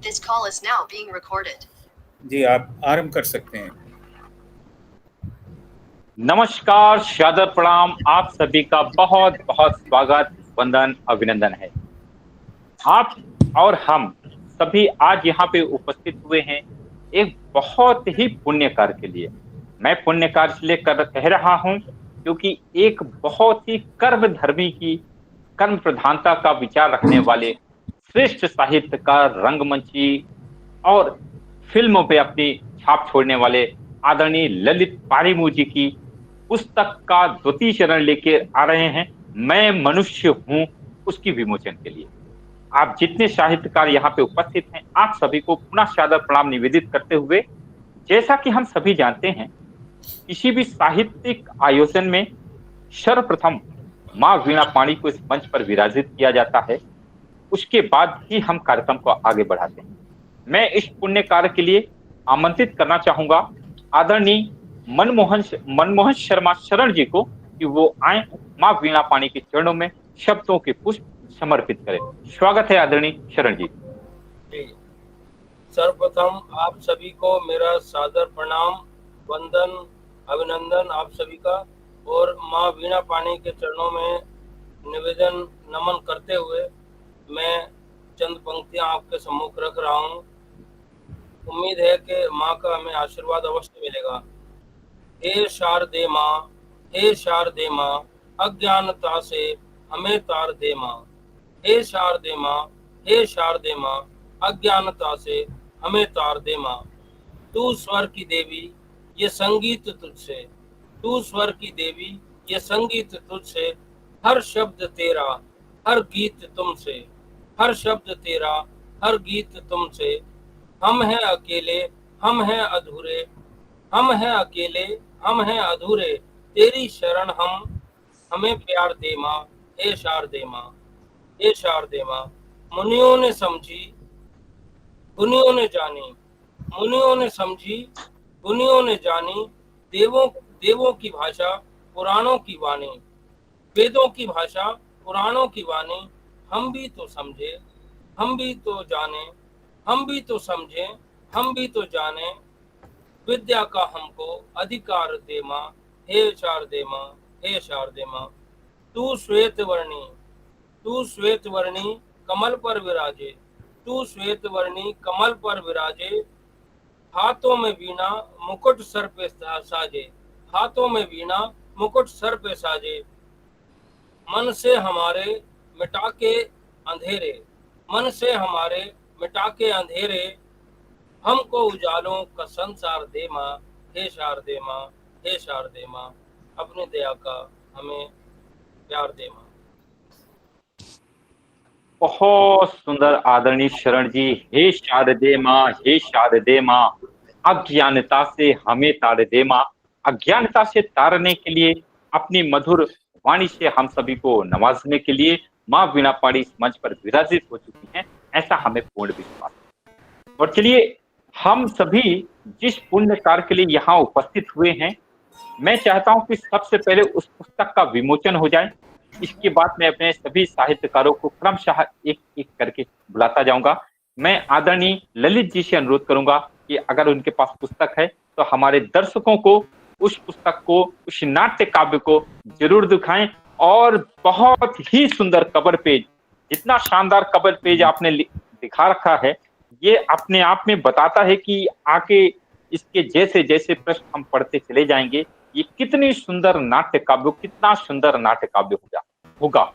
This call is now being recorded. जी आप आरंभ कर सकते हैं। नमस्कार, सादर प्रणाम। आप सभी का बहुत बहुत स्वागत, वंदन, अभिनंदन है। आप और हम सभी आज यहाँ पे उपस्थित हुए हैं एक बहुत ही पुण्य कार्य के लिए। मैं पुण्य कार्य इसलिए कह रहा हूँ क्योंकि एक बहुत ही कर्मधर्मी की कर्म प्रधानता का विचार रखने वाले श्रेष्ठ साहित्यकार, रंगमंची और फिल्मों पे अपनी छाप छोड़ने वाले आदरणीय ललित पारिमू जी की पुस्तक का द्वितीय चरण लेके आ रहे हैं, मैं मनुष्य हूं, उसकी विमोचन के लिए। आप जितने साहित्यकार यहाँ पे उपस्थित हैं, आप सभी को पुनः सादर प्रणाम निवेदित करते हुए, जैसा कि हम सभी जानते हैं, किसी भी साहित्यिक आयोजन में सर्वप्रथम माँ वीणा पाणी को इस मंच पर विराजित किया जाता है, उसके बाद ही हम कार्यक्रम को आगे बढ़ाते हैं। मैं इस पुण्य कार्य के लिए आमंत्रित करना चाहूंगा आदरणीय मनमोहन शर्मा शरण जी को कि वो आए, माँ वीणा पाणी के चरणों में शब्दों के पुष्प समर्पित करें। स्वागत है आदरणीय शरण जी। सर्वप्रथम आप सभी को मेरा सादर प्रणाम, वंदन, अभिनंदन आप सभी का, और माँ वीणा पाणी के चरणों में निवेदन नमन करते हुए मैं चंद पंक्तियां आपके सम्मुख रख रहा हूँ। उम्मीद है कि माँ का हमें आशीर्वाद अवश्य मिलेगा। हे शारदे माँ, हे शारदे माँ, अज्ञानता से हमें तार दे माँ। हे शारदे माँ, हे शारदे माँ, अज्ञानता से हमें तार दे माँ। तू स्वर की देवी, ये संगीत तुझसे, तू स्वर की देवी, ये संगीत तुझसे, हर शब्द तेरा, हर गीत तुमसे, हर शब्द तेरा, हर गीत तुमसे। हम हैं अकेले, हम हैं अधूरे, हम हैं अकेले, हम हैं अधूरे, तेरी शरण हम, हमें प्यार दे माँ। हे शारदे माँ, हे शारदे माँ। मुनियों ने समझी, गुनियों ने जानी, मुनियों ने समझी, गुनियों ने जानी, देवों की भाषा, पुराणों की वाणी, वेदों की भाषा, पुराणों की वाणी। हम भी तो समझे, हम भी तो जाने, हम भी तो समझे, हम भी तो जाने, विद्या का हमको अधिकार दे माँ। हे शारदे माँ, हे शारदे माँ। तू श्वेत वर्णी, तू श्वेत वर्णी कमल पर विराजे, तू श्वेत वर्णी कमल पर विराजे, हाथों में वीणा मुकुट सर पे साजे, हाथों में वीणा मुकुट सर पे साजे। मन से हमारे मिटा के अंधेरे, मन से हमारे मिटा के अंधेरे, हमको उजालों का संसार दे माँ। हे शारदे माँ, हे शारदे माँ, अपनी दया का हमें प्यार दे माँ। बहुत सुंदर आदरणीय शरण जी। हे शारदे माँ, हे शारदे माँ, अज्ञानता से हमें तार दे माँ। अज्ञानता से तारने के लिए, अपनी मधुर वाणी से हम सभी को नवाजने के लिए माँ वीणा पाणी इस मंच पर विराजित हो चुकी हैं, ऐसा हमें पूर्ण विश्वास है। और चलिए, हम सभी जिस पुण्य कार्य के लिए यहाँ उपस्थित हुए हैं, मैं चाहता हूं कि सबसे पहले उस पुस्तक का विमोचन हो जाए। इसके बाद मैं अपने सभी साहित्यकारों को क्रमशः एक एक करके बुलाता जाऊंगा। मैं आदरणीय ललित जी से अनुरोध करूंगा कि अगर उनके पास पुस्तक है तो हमारे दर्शकों को उस पुस्तक को, उस नाट्य काव्य को जरूर दिखाएं। और बहुत ही सुंदर कवर पेज, जितना शानदार कवर पेज आपने दिखा रखा है, ये अपने आप में बताता है कि आगे इसके जैसे जैसे प्रश्न हम पढ़ते चले जाएंगे, ये कितनी सुंदर नाट्य काव्य, कितना सुंदर नाट्य काव्य होगा।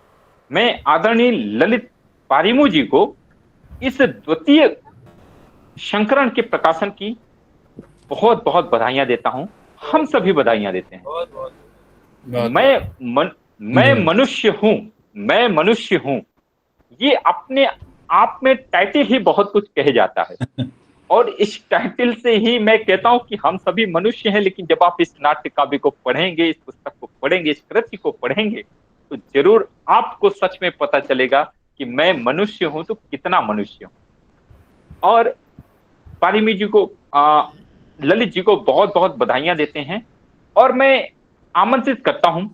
मैं आदरणीय ललित पारिमू जी को इस द्वितीय संस्करण के प्रकाशन की बहुत बहुत बधाइयां देता हूं। हम सभी बधाइयां देते हैं। बहुत बहुत मैं मनुष्य हूं, मैं मनुष्य हूं, ये अपने आप में टाइटल ही बहुत कुछ कह जाता है। और इस टाइटल से ही मैं कहता हूं कि हम सभी मनुष्य हैं, लेकिन जब आप इस नाट्य काव्य को पढ़ेंगे, इस पुस्तक को पढ़ेंगे, इस कृति को पढ़ेंगे, तो जरूर आपको सच में पता चलेगा कि मैं मनुष्य हूं तो कितना मनुष्य हूं। और पारिमी जी को, ललित जी को बहुत बहुत बधाइयां देते हैं। और मैं आमंत्रित करता हूं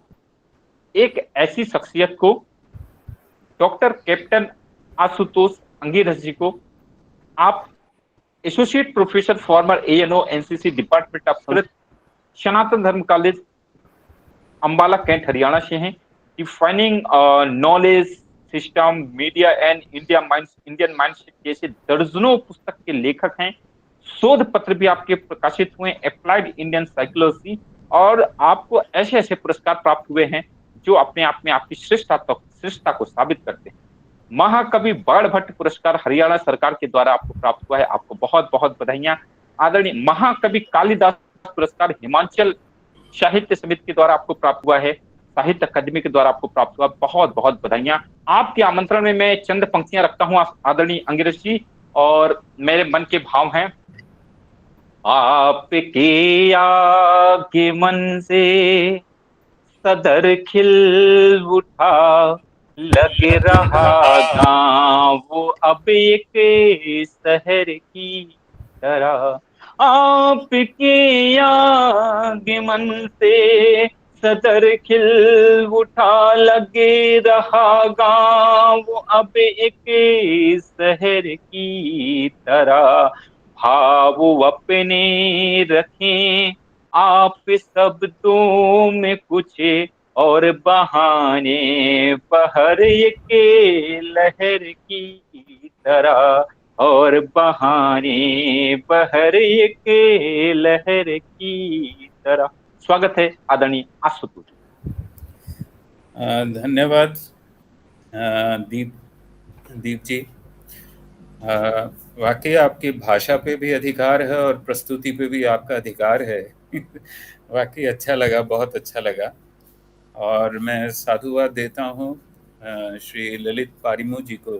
एक ऐसी शख्सियत को, डॉक्टर कैप्टन आशुतोष अंगिरस जी को, आप associate professor former ANO NCC department of Sanskrit Sanatan Dharma college Ambala cantt Haryana से हैं। Defining knowledge system media and Indian mindset जैसे दर्जनों पुस्तक के लेखक हैं। शोध पत्र भी आपके प्रकाशित हुए, अप्लाइड इंडियन साइकोलॉजी, और आपको ऐसे ऐसे पुरस्कार प्राप्त हुए हैं जो अपने आप में आपकी श्रेष्ठता को साबित करते हैं। महाकवि बाणभट्ट पुरस्कार हरियाणा सरकार के द्वारा आपको प्राप्त हुआ है, आपको बहुत बहुत बधाइयां। आदरणीय महाकवि कालिदास पुरस्कार हिमाचल साहित्य समिति के द्वारा आपको प्राप्त हुआ है, साहित्य अकादमी के द्वारा आपको प्राप्त हुआ, बहुत बहुत बधाइयां। आपके आमंत्रण में मैं चंद पंक्तियां रखता हूं आदरणीय अंग्रेज जी, और मेरे मन के भाव हैं। आपके आगमन से सदर खिल उठा, लग रहा गाँव अब एक शहर की तरह। आपके आगमन से सदर खिल उठा, लगे रहा गाँव अब एक शहर की तरह। भाव अपने रखें आप शब्दों में कुछ, और बहाने बहर के लहर की तरह, और बहाने बहर के लहर की तरह। स्वागत है आदरणीय आशुतोष। धन्यवाद दीप जी। वाकई आपकी भाषा पे भी अधिकार है और प्रस्तुति पे भी आपका अधिकार है। वाकई अच्छा लगा, बहुत अच्छा लगा। और मैं साधुवाद देता हूँ श्री ललित पारिमू जी को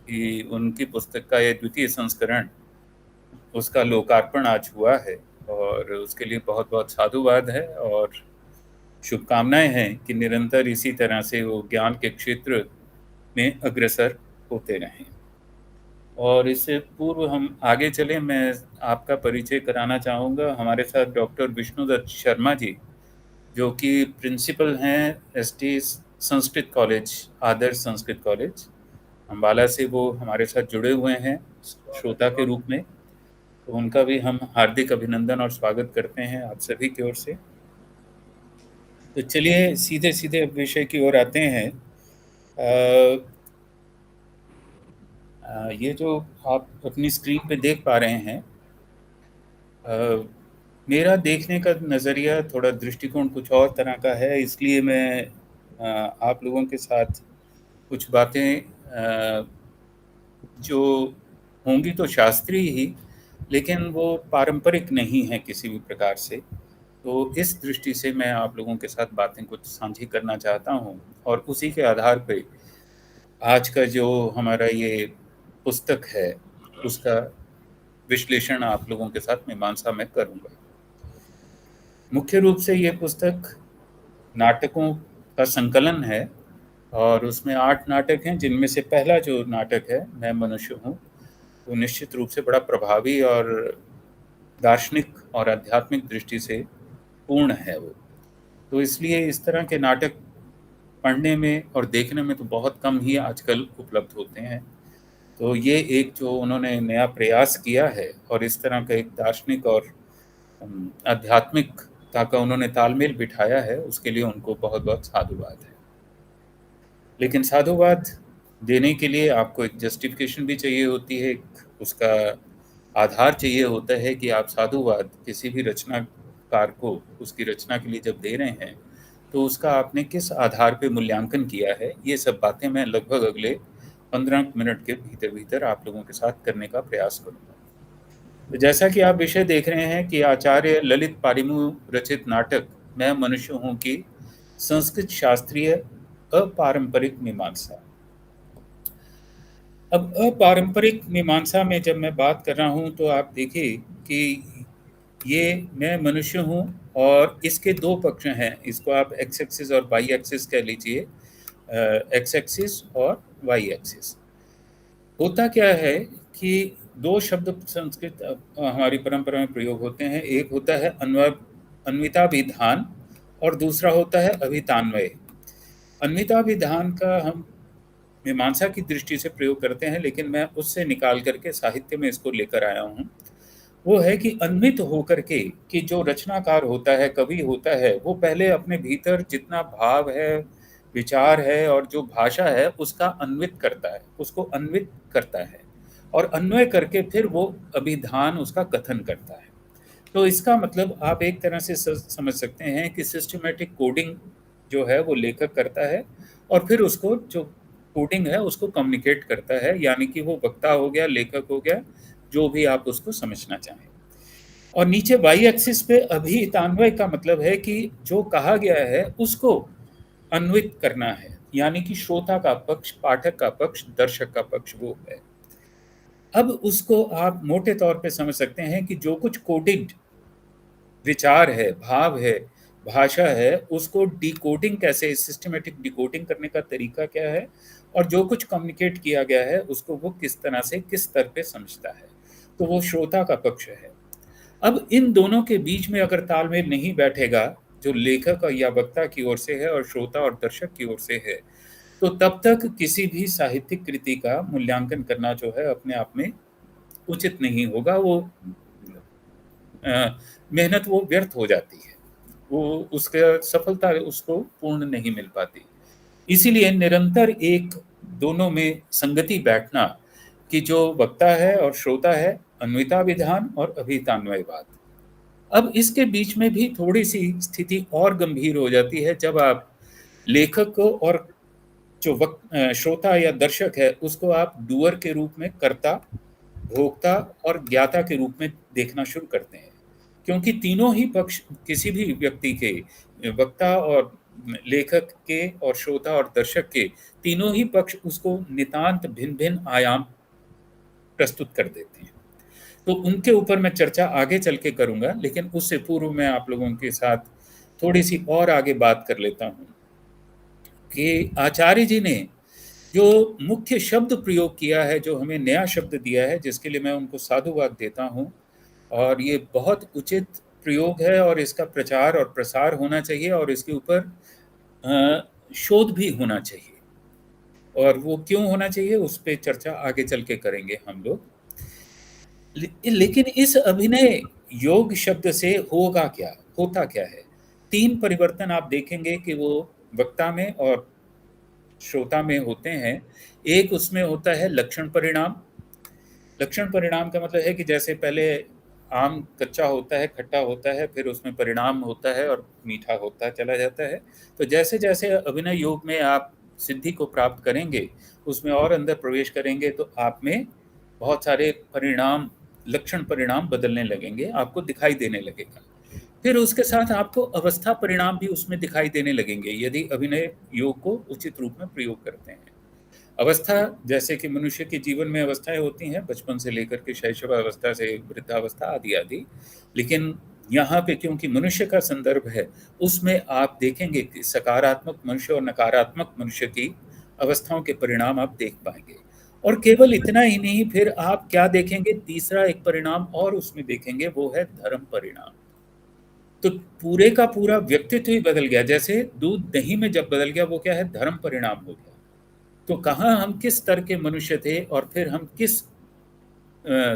कि उनकी पुस्तक का ये द्वितीय संस्करण, उसका लोकार्पण आज हुआ है, और उसके लिए बहुत बहुत साधुवाद है और शुभकामनाएं हैं कि निरंतर इसी तरह से वो ज्ञान के क्षेत्र में अग्रसर होते रहें। और इससे पूर्व हम आगे चलें, मैं आपका परिचय कराना चाहूँगा। हमारे साथ डॉक्टर विष्णुदत्त शर्मा जी, जो कि प्रिंसिपल हैं ST संस्कृत कॉलेज, आदर्श संस्कृत कॉलेज अम्बाला से, वो हमारे साथ जुड़े हुए हैं श्रोता के रूप में। तो उनका भी हम हार्दिक अभिनंदन और स्वागत करते हैं आप सभी की ओर से। तो चलिए सीधे सीधे विषय की ओर आते हैं। ये जो आप अपनी स्क्रीन पे देख पा रहे हैं, मेरा देखने का नज़रिया, थोड़ा दृष्टिकोण कुछ और तरह का है, इसलिए मैं आप लोगों के साथ कुछ बातें जो होंगी तो शास्त्रीय ही, लेकिन वो पारंपरिक नहीं है किसी भी प्रकार से। तो इस दृष्टि से मैं आप लोगों के साथ बातें कुछ साझी करना चाहता हूँ, और उसी के आधार पे आज का जो हमारा ये पुस्तक है उसका विश्लेषण आप लोगों के साथ मीमांसा में करूँगा। मुख्य रूप से ये पुस्तक नाटकों का संकलन है, और उसमें 8 नाटक हैं, जिनमें से पहला जो नाटक है मैं मनुष्य हूँ, वो निश्चित रूप से बड़ा प्रभावी और दार्शनिक और आध्यात्मिक दृष्टि से पूर्ण है वो। तो इसलिए इस तरह के नाटक पढ़ने में और देखने में तो बहुत कम ही आजकल उपलब्ध होते हैं। तो ये एक जो उन्होंने नया प्रयास किया है, और इस तरह का एक दार्शनिक और आध्यात्मिकता का उन्होंने तालमेल बिठाया है, उसके लिए उनको बहुत बहुत साधुवाद है। लेकिन साधुवाद देने के लिए आपको एक जस्टिफिकेशन भी चाहिए होती है, उसका आधार चाहिए होता है कि आप साधुवाद किसी भी रचनाकार को उसकी रचना के लिए जब दे रहे हैं तो उसका आपने किस आधार पे मूल्यांकन किया है। ये सब बातें मैं लगभग अगले 15 मिनट के भीतर भीतर आप लोगों के साथ करने का प्रयास करूँगा। तो जैसा कि आप विषय देख रहे हैं कि आचार्य ललित पारिमू रचित नाटक मैं मनुष्य हूँ की संस्कृत शास्त्रीय अपारंपरिक मीमांसा। अब अपारंपरिक मीमांसा में जब मैं बात कर रहा हूँ तो आप देखिए कि ये मैं मनुष्य हूँ और इसके 2 पक्ष हैं। इसको आप एक्स एक्सिस और वाई एक्सिस कह लीजिए, एक्स एक्सिस और वाई एक्सिस। होता क्या है कि 2 शब्द संस्कृत हमारी परंपरा में प्रयोग होते हैं। एक होता है अन्विताभिधान और दूसरा होता है अभितान्वय। अन्विताभिधान का हम मीमांसा की दृष्टि से प्रयोग करते हैं, लेकिन मैं उससे निकाल करके साहित्य में इसको लेकर आया हूँ। वो है कि अन्वित होकर के कि जो रचनाकार होता है, कवि होता है, वो पहले अपने भीतर जितना भाव है, विचार है और जो भाषा है उसका अन्वित करता है, उसको अन्वित करता है और अन्वय करके फिर वो अभिधान उसका कथन करता है। तो इसका मतलब आप एक तरह से समझ सकते हैं कि सिस्टमैटिक कोडिंग जो है वो लेखक करता है और फिर उसको जो कोडिंग है उसको कम्युनिकेट करता है, यानी कि वो वक्ता हो गया, लेखक हो गया, जो भी आप उसको समझना चाहें। और नीचे वाई एक्सिस पे अभितान्वय का मतलब है कि जो कहा गया है उसको अन्वित करना है, यानी कि श्रोता का पक्ष, पाठक का पक्ष, दर्शक का पक्ष वो है। अब उसको आप मोटे तौर पे समझ सकते हैं कि जो कुछ कोडिंग विचार है, भाव है, भाषा है, उसको डिकोडिंग कैसे, सिस्टमैटिक डिकोडिंग करने का तरीका क्या है और जो कुछ कम्युनिकेट किया गया है उसको वो किस तरह से किस स्तर पे समझता है, तो वो श्रोता का पक्ष है। अब इन दोनों के बीच में अगर तालमेल नहीं बैठेगा, जो लेखक या वक्ता की ओर से है और श्रोता और दर्शक की ओर से है, तो तब तक किसी भी साहित्यिक कृति का मूल्यांकन करना जो है अपने आप में उचित नहीं होगा। वो मेहनत वो व्यर्थ हो जाती है, वो उसका सफलता उसको पूर्ण नहीं मिल पाती। इसीलिए निरंतर एक दोनों में संगति बैठना कि जो वक्ता है और श्रोता है, अन्विता विधान और अभितान्वयवाद। अब इसके बीच में भी थोड़ी सी स्थिति और गंभीर हो जाती है जब आप लेखक को और जो श्रोता या दर्शक है उसको आप डूअर के रूप में, कर्ता, भोक्ता और ज्ञाता के रूप में देखना शुरू करते हैं, क्योंकि तीनों ही पक्ष किसी भी व्यक्ति के, वक्ता और लेखक के और श्रोता और दर्शक के, तीनों ही पक्ष उसको नितांत भिन्न भिन्न आयाम प्रस्तुत कर देते हैं। तो उनके ऊपर मैं चर्चा आगे चल के करूंगा, लेकिन उससे पूर्व मैं आप लोगों के साथ थोड़ी सी और आगे बात कर लेता हूं कि आचार्य जी ने जो मुख्य शब्द प्रयोग किया है, जो हमें नया शब्द दिया है, जिसके लिए मैं उनको साधुवाद देता हूं, और ये बहुत उचित प्रयोग है और इसका प्रचार और प्रसार होना चाहिए और इसके ऊपर शोध भी होना चाहिए। और वो क्यों होना चाहिए उस पर चर्चा आगे चल के करेंगे हम लोग। लेकिन इस अभिनय योग शब्द से होगा क्या, होता क्या है? 3 परिवर्तन आप देखेंगे कि वो वक्ता में और श्रोता में होते हैं। एक उसमें होता है लक्षण परिणाम। लक्षण परिणाम का मतलब है कि जैसे पहले आम कच्चा होता है, खट्टा होता है, फिर उसमें परिणाम होता है और मीठा होता चला जाता है। तो जैसे जैसे अभिनय योग में आप सिद्धि को प्राप्त करेंगे, उसमें और अंदर प्रवेश करेंगे, तो आप में बहुत सारे परिणाम, लक्षण परिणाम बदलने लगेंगे, आपको दिखाई देने लगेगा। फिर उसके साथ आपको अवस्था परिणाम भी उसमें दिखाई देने लगेंगे, यदि अभिनय योग को उचित रूप में प्रयोग करते हैं। अवस्था, जैसे कि मनुष्य के जीवन में अवस्थाएं होती हैं, बचपन से लेकर के शैशवावस्था से वृद्धावस्था आदि आदि, लेकिन यहाँ पे क्योंकि मनुष्य का संदर्भ है, उसमें आप देखेंगे कि सकारात्मक मनुष्य और नकारात्मक मनुष्य की अवस्थाओं के परिणाम आप देख पाएंगे। और केवल इतना ही नहीं, फिर आप क्या देखेंगे, तीसरा एक परिणाम और उसमें देखेंगे, वो है धर्म परिणाम। तो पूरे का पूरा व्यक्तित्व ही बदल गया। जैसे दूध दही में जब बदल गया, वो क्या है, धर्म परिणाम हो गया। तो कहाँ हम किस स्तर के मनुष्य थे और फिर हम किस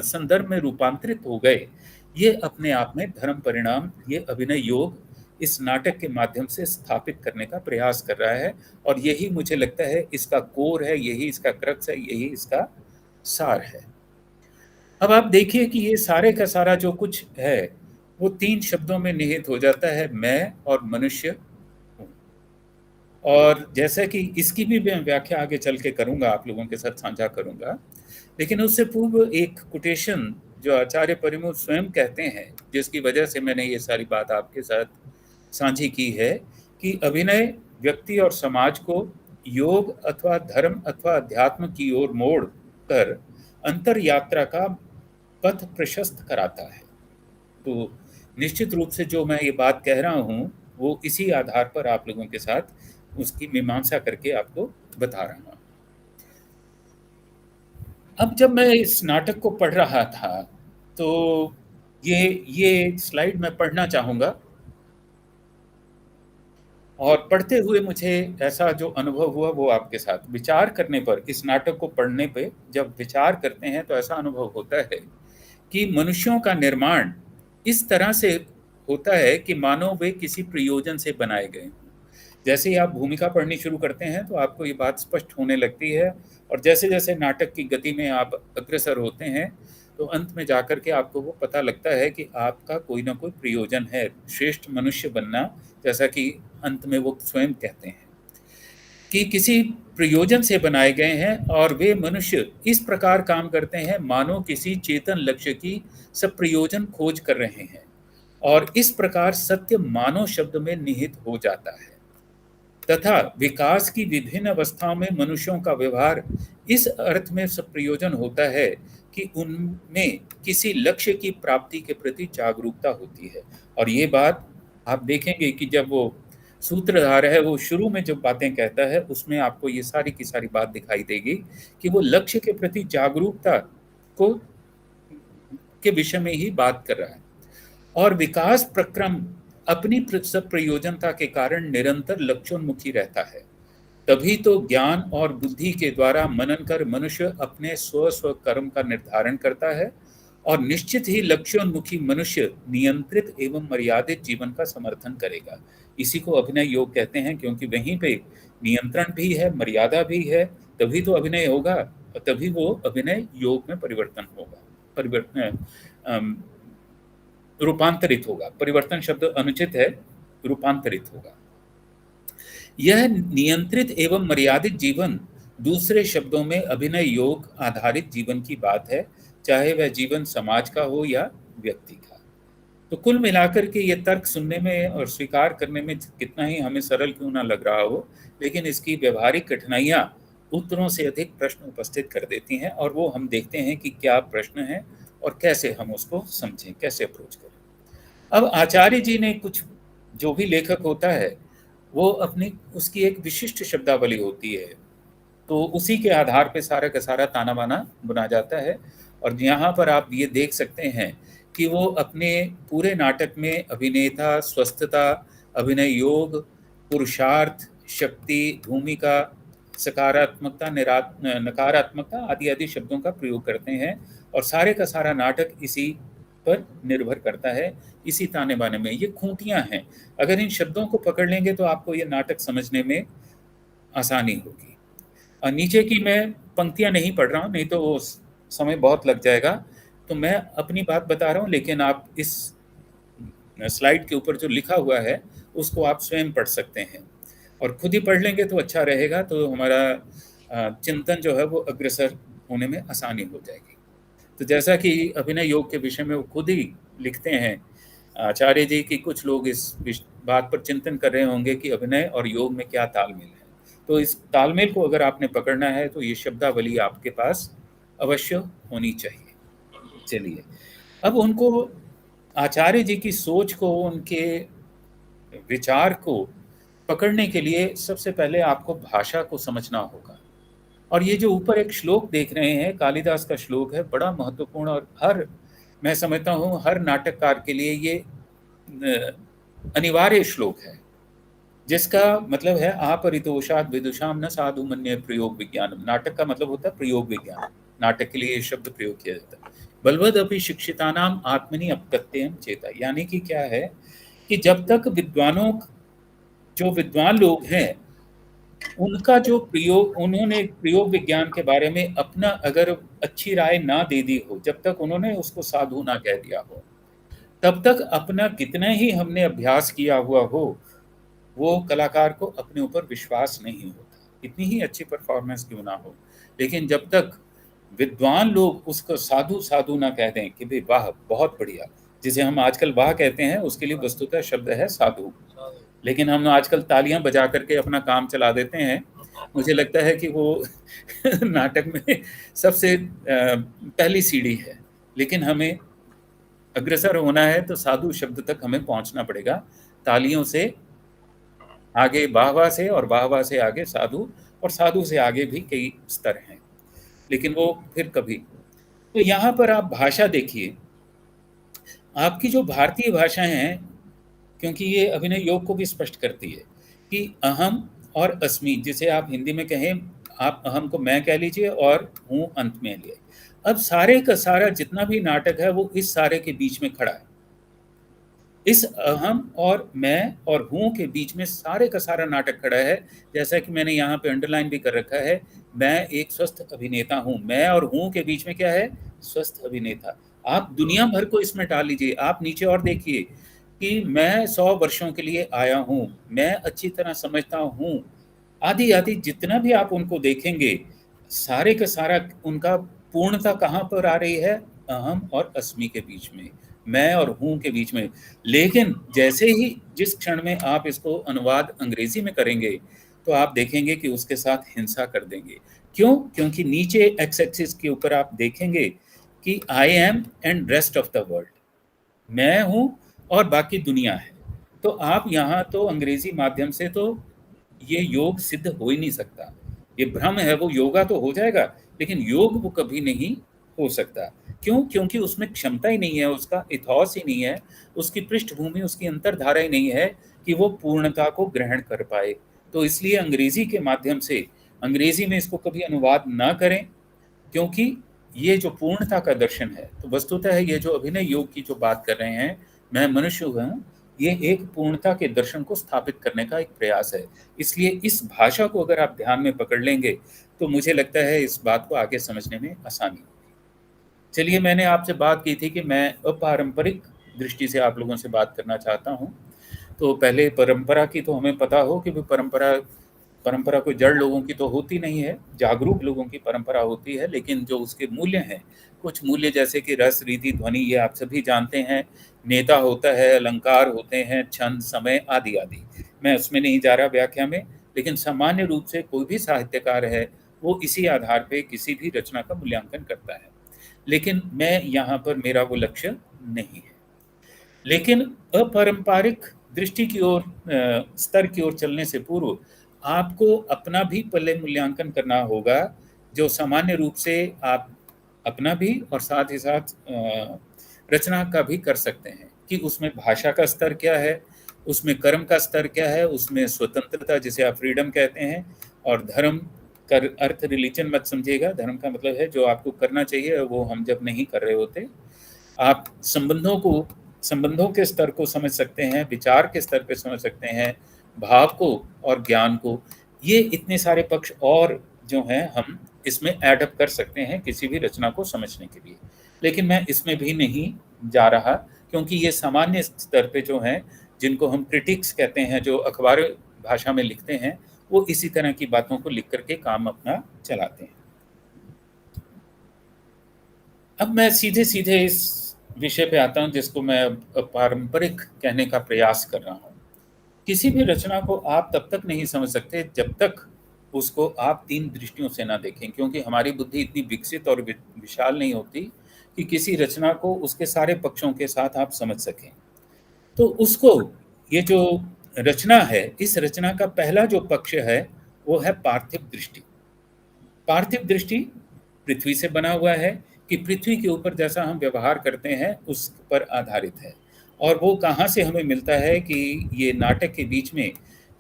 संदर्भ में रूपांतरित हो गए, ये अपने आप में धर्म परिणाम, ये अभिनय योग इस नाटक के माध्यम से स्थापित करने का प्रयास कर रहा है। और यही मुझे लगता है इसका कोर है, यही इसका क्रक्स है, यही इसका सार है। अब आप देखिए कि ये सारे का सारा जो कुछ है वो 3 शब्दों में निहित हो जाता है, मैं और मनुष्य हूँ। और जैसा कि इसकी भी मैं व्याख्या आगे चल के करूँगा, आप लोगों के साथ साझा करूँगा, लेकिन उससे पूर्व एक कोटेशन जो आचार्य परिमल स्वयं कहते हैं, जिसकी वजह से मैंने ये सारी बात आपके साथ साझी की है, कि अभिनय व्यक्ति और समाज को योग अथवा धर्म अथवा अध्यात्म की ओर मोड़ कर अंतर यात्रा का पथ प्रशस्त कराता है। तो निश्चित रूप से जो मैं ये बात कह रहा हूँ, वो इसी आधार पर आप लोगों के साथ उसकी मीमांसा करके आपको बता रहा हूँ। अब जब मैं इस नाटक को पढ़ रहा था, तो ये स्लाइड मैं पढ़ना चाहूँगा। और पढ़ते हुए मुझे ऐसा जो अनुभव हुआ वो आपके साथ विचार करने पर, इस नाटक को पढ़ने पे जब विचार करते हैं तो ऐसा अनुभव होता है कि मनुष्यों का निर्माण इस तरह से होता है कि मानो वे किसी प्रयोजन से बनाए गए हों। जैसे ही आप भूमिका पढ़नी शुरू करते हैं तो आपको ये बात स्पष्ट होने लगती है, और जैसे जैसे नाटक की गति में आप अग्रसर होते हैं तो अंत में जाकर के आपको वो पता लगता है कि आपका कोई ना कोई प्रयोजन है, श्रेष्ठ मनुष्य बनना, जैसा कि अंत में वो स्वयं कहते हैं कि किसी प्रयोजन से बनाए गए हैं और वे मनुष्य इस प्रकार काम करते हैं मानो किसी चेतन लक्ष्य की सब प्रयोजन खोज कर रहे हैं, और इस प्रकार सत्य मानव शब्द में निहित हो जाता है तथा विकास की विभिन्न अवस्थाओं में मनुष्यों का व्यवहार इस अर्थ में सब प्रयोजन होता है कि उनमें किसी लक्ष्य की प्राप्ति के प्रति जागरूकता होती है। और ये बात आप देखेंगे कि जब वो सूत्रधार है वो शुरू में जो बातें कहता है उसमें आपको ये सारी की सारी बात दिखाई देगी कि वो लक्ष्य के प्रति जागरूकता को के विषय में ही बात कर रहा है। और विकास प्रक्रम अपनी सब प्रयोजनता के कारण निरंतर लक्ष्योन्मुखी रहता है। तभी तो ज्ञान और बुद्धि के द्वारा मनन कर मनुष्य अपने स्व कर्म का निर्धारण करता है, और निश्चित ही लक्ष्योन्मुखी मनुष्य नियंत्रित एवं मर्यादित जीवन का समर्थन करेगा। इसी को अभिनय योग कहते हैं, क्योंकि वहीं पे नियंत्रण भी है, मर्यादा भी है, तभी तो अभिनय होगा, और तभी वो अभिनय योग में परिवर्तन होगा, रूपांतरित होगा। परिवर्तन शब्द अनुचित है, रूपांतरित होगा। यह नियंत्रित एवं मर्यादित जीवन दूसरे शब्दों में अभिनय योग आधारित जीवन की बात है, चाहे वह जीवन समाज का हो या व्यक्ति का। तो कुल मिलाकर के ये तर्क सुनने में और स्वीकार करने में कितना ही हमें सरल क्यों ना लग रहा हो, लेकिन इसकी व्यवहारिक कठिनाइयां उत्तरों से अधिक प्रश्न उपस्थित कर देती हैं, और वो हम देखते हैं कि क्या प्रश्न है और कैसे हम उसको समझें, कैसे अप्रोच करें। अब आचार्य जी ने कुछ, जो भी लेखक होता है वो अपनी उसकी एक विशिष्ट शब्दावली होती है, तो उसी के आधार पे सारा का सारा ताना बाना बुना जाता है। और यहाँ पर आप ये देख सकते हैं कि वो अपने पूरे नाटक में अभिनेता, स्वस्थता, अभिनय योग, पुरुषार्थ, शक्ति, भूमिका, सकारात्मकता, नकारात्मकता आदि आदि शब्दों का प्रयोग करते हैं, और सारे का सारा नाटक इसी पर निर्भर करता है, इसी ताने बाने में। ये खूंटियां हैं, अगर इन शब्दों को पकड़ लेंगे तो आपको ये नाटक समझने में आसानी होगी। और नीचे की मैं पंक्तियां नहीं पढ़ रहा हूँ, नहीं तो वो समय बहुत लग जाएगा, तो मैं अपनी बात बता रहा हूँ, लेकिन आप इस स्लाइड के ऊपर जो लिखा हुआ है उसको आप स्वयं पढ़ सकते हैं, और खुद ही पढ़ लेंगे तो अच्छा रहेगा, तो हमारा चिंतन जो है वो अग्रसर होने में आसानी हो जाएगी। तो जैसा कि अभिनय योग के विषय में वो खुद ही लिखते हैं आचार्य जी कि कुछ लोग इस बात पर चिंतन कर रहे होंगे कि अभिनय और योग में क्या तालमेल है। तो इस तालमेल को अगर आपने पकड़ना है तो ये शब्दावली आपके पास अवश्य होनी चाहिए। चलिए, अब उनको आचार्य जी की सोच को, उनके विचार को पकड़ने के लिए सबसे पहले आपको भाषा को समझना होगा। और ये जो ऊपर एक श्लोक देख रहे हैं, कालिदास का श्लोक है, बड़ा महत्वपूर्ण, और मैं समझता हूँ हर नाटककार के लिए ये अनिवार्य श्लोक है, जिसका मतलब है अपरितोषात् विदुषाम न साधु मन्ये प्रयोग विज्ञानम। नाटक का मतलब होता है प्रयोग विज्ञान, नाटक के लिए ये शब्द प्रयोग किया जाता है। बलवद अपि शिक्षितानाम आत्मनि अपत्यम चेता, यानी कि क्या है कि जब तक विद्वानों, जो विद्वान लोग हैं, उनका जो प्रयोग, उन्होंने प्रयोग विज्ञान के बारे में अपना अगर अच्छी राय ना दे दी हो, जब तक उन्होंने उसको साधु ना कह दिया हो, तब तक अपना कितना ही हमने अभ्यास किया हुआ हो, वो कलाकार को अपने ऊपर विश्वास नहीं होता, इतनी ही अच्छी परफॉर्मेंस क्यों ना हो। लेकिन जब तक विद्वान लोग उसको साधु साधु ना कह दें कि भाई वाह बहुत बढ़िया, जिसे हम आजकल वाह कहते हैं, उसके लिए वस्तुतः शब्द है साधु, लेकिन हम आजकल तालियां बजा करके अपना काम चला देते हैं। मुझे लगता है कि वो नाटक में सबसे पहली सीढ़ी है, लेकिन हमें अग्रसर होना है तो साधु शब्द तक हमें पहुंचना पड़ेगा। तालियों से आगे वाहवाह से, और वाहवाह से आगे साधु, और साधु से आगे भी कई स्तर हैं, लेकिन वो फिर कभी। तो यहाँ पर आप भाषा देखिए, आपकी जो भारतीय भाषाएं हैं, क्योंकि ये अभिनय योग को भी स्पष्ट करती है कि अहम और अस्मि, जिसे आप हिंदी में कहें, आप अहम को मैं कह लीजिए और हूँ अंत में लिए। अब सारे का सारा जितना भी नाटक है वो इस सारे के बीच में खड़ा है। इस अहम और मैं और हूँ के बीच में सारे का सारा नाटक खड़ा है। जैसा कि मैंने यहाँ पे अंडरलाइन भी कर रखा है, मैं एक स्वस्थ अभिनेता हूँ। मैं और हूँ के बीच में क्या है? स्वस्थ अभिनेता। आप दुनिया भर को इसमें डाल लीजिए। आप नीचे और देखिए कि मैं 100 वर्षों के लिए आया हूँ, मैं अच्छी तरह समझता हूँ, आदि-आदि जितना भी आप उनको देखेंगे, सारे का सारा उनका पूर्णता कहाँ पर आ रही है? अहम और अस्मि के बीच में, मैं और हूँ के बीच में। लेकिन जैसे ही जिस क्षण में आप इसको अनुवाद अंग्रेजी में करेंगे, तो आप देखेंगे कि उसके साथ हिंसा कर देंगे। क्यों? क्योंकि नीचे एक्स एक्सिस के ऊपर आप देखेंगे कि I am and rest of the world, मैं हूँ और बाकी दुनिया है। तो आप यहाँ तो अंग्रेजी माध्यम से तो ये योग सिद्ध हो ही नहीं सकता। ये भ्रम है, वो योगा तो हो जाएगा, लेकिन योग वो कभी नहीं हो सकता। क्यों? क्योंकि उसमें क्षमता ही नहीं है, उसका इथॉस ही नहीं है, उसकी पृष्ठभूमि, उसकी अंतर्धारा ही नहीं है कि वो पूर्णता को ग्रहण कर पाए। तो इसलिए अंग्रेजी के माध्यम से, अंग्रेजी में इसको कभी अनुवाद ना करें, क्योंकि ये जो पूर्णता का दर्शन है, तो वस्तुतः ये जो अभिनय योग की जो बात कर रहे हैं, मैं मनुष्य हूँ, ये एक पूर्णता के दर्शन को स्थापित करने का एक प्रयास है। इसलिए इस भाषा को अगर आप ध्यान में पकड़ लेंगे, तो मुझे लगता है इस बात को आगे समझने में आसानी होगी। चलिए, मैंने आपसे बात की थी कि मैं अपारंपरिक दृष्टि से आप लोगों से बात करना चाहता हूँ। तो पहले परंपरा की तो हमें पता हो कि परंपरा कोई जड़ लोगों की तो होती नहीं है, जागरूक लोगों की परंपरा होती है, लेकिन जो उसके मूल्य हैं, कुछ मूल्य जैसे कि रस, रीति, ध्वनि, ये आप सभी जानते हैं। नेता होता है, अलंकार होते हैं, छंद, समय, आदि आदि। मैं उसमें नहीं जा रहा व्याख्या में, लेकिन सामान्य रूप से कोई भी साहित्यकार है, वो इसी आधार पे किसी भी रचना का मूल्यांकन करता है। लेकिन मैं यहाँ पर, मेरा वो लक्ष्य नहीं है। लेकिन अपारंपरिक दृष्टि की ओर, स्तर की ओर चलने से पूर्व आपको अपना भी पहले मूल्यांकन करना होगा, जो सामान्य रूप से आप अपना भी और साथ ही साथ रचना का भी कर सकते हैं कि उसमें भाषा का स्तर क्या है, उसमें कर्म का स्तर क्या है, उसमें स्वतंत्रता जिसे आप फ्रीडम कहते हैं, और धर्म का अर्थ रिलीजन मत समझिएगा। धर्म का मतलब है जो आपको करना चाहिए वो हम जब नहीं कर रहे होते। आप संबंधों के स्तर को समझ सकते हैं, विचार के स्तर पे समझ सकते हैं, भाव को और ज्ञान को। ये इतने सारे पक्ष और जो हैं हम इसमें ऐड अप कर सकते हैं किसी भी रचना को समझने के लिए। लेकिन मैं इसमें भी नहीं जा रहा, क्योंकि ये सामान्य स्तर पे जो हैं, जिनको हम क्रिटिक्स कहते हैं, जो अखबार भाषा में लिखते हैं, वो इसी तरह की बातों को लिख करके काम अपना चलाते हैं। अब मैं सीधे इस विषय पे आता हूँ जिसको मैं पारंपरिक कहने का प्रयास कर रहा हूँ। किसी भी रचना को आप तब तक नहीं समझ सकते जब तक उसको आप 3 दृष्टियों से ना देखें, क्योंकि हमारी बुद्धि इतनी विकसित और विशाल नहीं होती कि किसी रचना को उसके सारे पक्षों के साथ आप समझ सकें। तो उसको, ये जो रचना है, इस रचना का पहला जो पक्ष है वो है पार्थिव दृष्टि। पार्थिव दृष्टि पृथ्वी से बना हुआ है कि पृथ्वी के ऊपर जैसा हम व्यवहार करते हैं उस पर आधारित है। और वो कहाँ से हमें मिलता है कि ये नाटक के बीच में,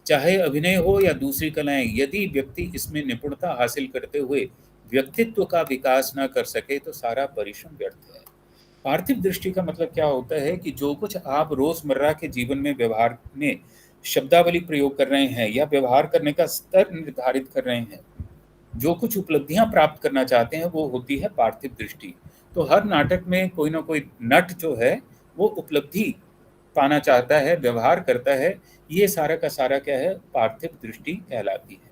चाहे अभिनय हो या दूसरी कलाएं, यदि व्यक्ति इसमें निपुणता हासिल करते हुए व्यक्तित्व का विकास ना कर सके तो सारा परिश्रम व्यर्थ है। पार्थिव दृष्टि का मतलब क्या होता है कि जो कुछ आप रोजमर्रा के जीवन में व्यवहार में शब्दावली प्रयोग कर रहे हैं या व्यवहार करने का स्तर निर्धारित कर रहे हैं, जो कुछ उपलब्धियां प्राप्त करना चाहते हैं, वो होती है पार्थिव दृष्टि। तो हर नाटक में कोई ना कोई नट जो है वो उपलब्धि पाना चाहता है, व्यवहार करता है। ये सारा का सारा क्या है? पार्थिव दृष्टि कहलाती है।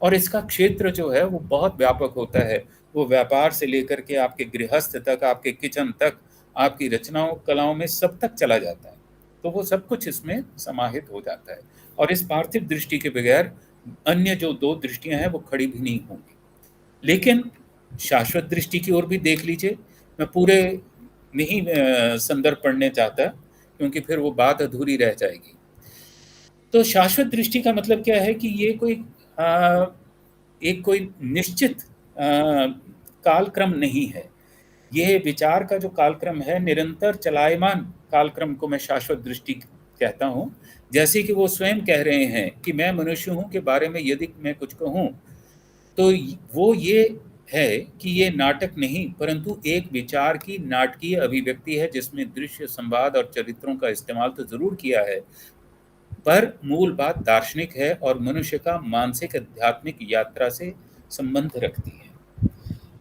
और इसका क्षेत्र जो है वो बहुत व्यापक होता है। वो व्यापार से लेकर के आपके गृहस्थ तक, आपके किचन तक, आपकी रचनाओं, कलाओं में सब तक चला जाता है। तो वो सब कुछ इसमें समाहित हो जाता है। और इस पार्थिव दृष्टि के बगैर अन्य जो 2 दृष्टियां हैं वो खड़ी भी नहीं होंगी। लेकिन शाश्वत दृष्टि की ओर भी देख लीजिए। मैं पूरे नहीं संदर्भ पढ़ने चाहता, क्योंकि फिर वो बात अधूरी रह जाएगी। तो शाश्वत दृष्टि का मतलब क्या है कि ये कोई निश्चित कालक्रम नहीं है। ये विचार का जो कालक्रम है, निरंतर चलायमान कालक्रम को मैं शाश्वत दृष्टि कहता हूँ, जैसे कि वो स्वयं कह रहे हैं कि मैं मनुष्य हूँ के बारे में यदि मैं कुछ कहूँ तो वो ये है कि ये नाटक नहीं परंतु एक विचार की नाटकीय अभिव्यक्ति है जिसमें दृश्य, संवाद और चरित्रों का इस्तेमाल तो जरूर किया है, पर मूल बात दार्शनिक है और मनुष्य का मानसिक आध्यात्मिक यात्रा से संबंध रखती है।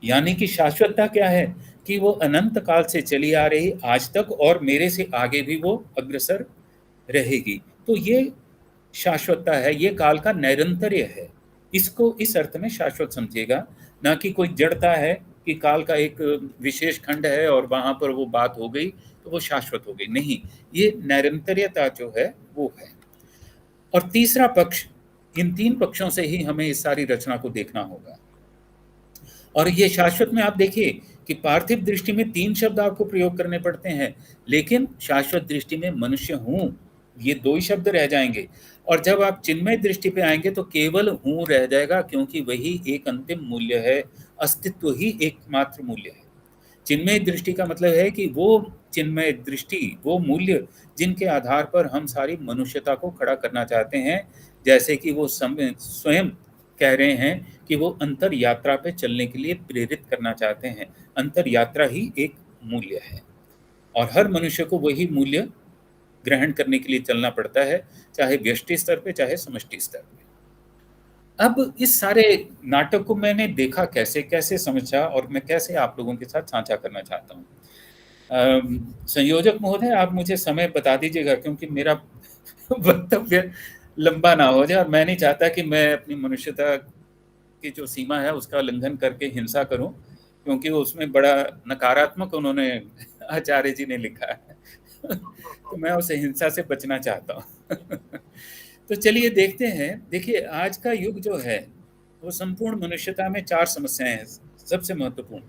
यानी कि शाश्वतता क्या है कि वो अनंत काल से चली आ रही आज तक और मेरे से आगे भी वो अग्रसर रहेगी। तो ये शाश्वतता है, ये काल का नैरंतर्य है। इसको इस अर्थ में शाश्वत समझिएगा, ना कि कोई जड़ता है कि काल का एक विशेष खंड है और वहां पर वो बात हो गई तो वो शाश्वत हो गई। नहीं, ये नैरंतर्यता जो है वो है। और तीसरा पक्ष, इन तीन पक्षों से ही हमें इस सारी रचना को देखना होगा। और ये शाश्वत में आप देखिए कि पार्थिव दृष्टि में 3 शब्द आपको प्रयोग करने पड़ते हैं, लेकिन शाश्वत दृष्टि में मनुष्य हूं ये 2 ही शब्द रह जाएंगे। और जब आप चिन्मय दृष्टि पे आएंगे तो केवल हूं रह जाएगा, क्योंकि वही एक अंतिम मूल्य है, अस्तित्व ही एकमात्र मूल्य है। चिन्मय दृष्टि का मतलब है कि वो चिन्मय दृष्टि, वो मूल्य जिनके आधार पर हम सारी मनुष्यता को खड़ा करना चाहते हैं, जैसे कि वो स्वयं कह रहे हैं कि वो अंतर यात्रा पे चलने के लिए प्रेरित करना चाहते हैं। अंतर यात्रा ही एक मूल्य है और हर मनुष्य को वही मूल्य ग्रहण करने के लिए चलना पड़ता है, चाहे व्यष्टि स्तर पे चाहे समष्टि स्तर पे। अब इस सारे नाटक को मैंने देखा कैसे कैसे समझा और मैं कैसे आप लोगों के साथ साझा करना चाहता हूँ। संयोजक महोदय, आप मुझे समय बता दीजिएगा, क्योंकि मेरा वक्तव्य लंबा ना हो जाए और मैं नहीं चाहता कि मैं अपनी मनुष्यता की जो सीमा है उसका उल्लंघन करके हिंसा करूं, क्योंकि उसमें बड़ा नकारात्मक उन्होंने आचार्य जी ने लिखा है तो मैं उसे हिंसा से बचना चाहता हूं तो चलिए देखते हैं। देखिए, आज का युग जो है वो संपूर्ण मनुष्यता में 4 समस्याएं हैं सबसे महत्वपूर्ण।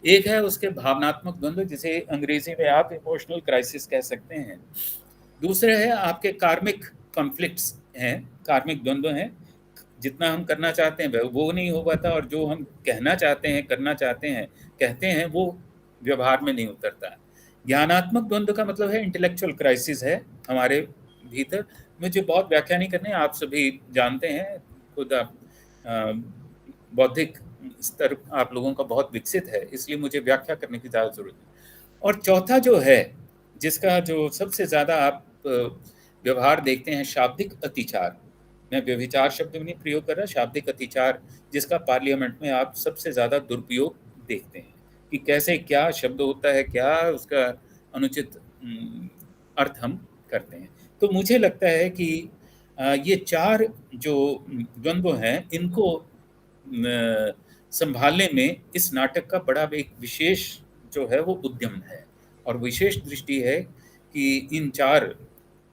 एक है उसके भावनात्मक द्वंद्व, जिसे अंग्रेजी में आप इमोशनल क्राइसिस कह सकते हैं। दूसरे है आपके कार्मिक कॉन्फ्लिक्ट्स हैं, कार्मिक द्वंद्व हैं। जितना हम करना चाहते हैं वो नहीं हो पाता, और जो हम कहना चाहते हैं, करना चाहते हैं, कहते हैं, वो व्यवहार में नहीं उतरता। ज्ञानात्मक द्वंद्व का मतलब है इंटेलेक्चुअल क्राइसिस है हमारे भीतर। मुझे बहुत व्याख्या नहीं करनी, आप सभी जानते हैं, खुद आप बौद्धिक स्तर आप लोगों का बहुत विकसित है, इसलिए मुझे व्याख्या करने की ज़्यादा जरूरत है। और चौथा जो है, जिसका जो सबसे ज़्यादा आप व्यवहार देखते हैं, शाब्दिक अतिचार। मैं व्यभिचार शब्द नहीं प्रयोग कर रहा, शाब्दिक अतिचार, जिसका पार्लियामेंट में आप सबसे ज़्यादा दुरुपयोग देखते हैं कि कैसे क्या शब्द होता है, क्या उसका अनुचित अर्थ हम करते हैं। तो मुझे लगता है कि ये 4 जो द्वंद्व हैं, इनको संभालने में इस नाटक का बड़ा एक विशेष जो है वो उद्यम है, और विशेष दृष्टि है कि इन 4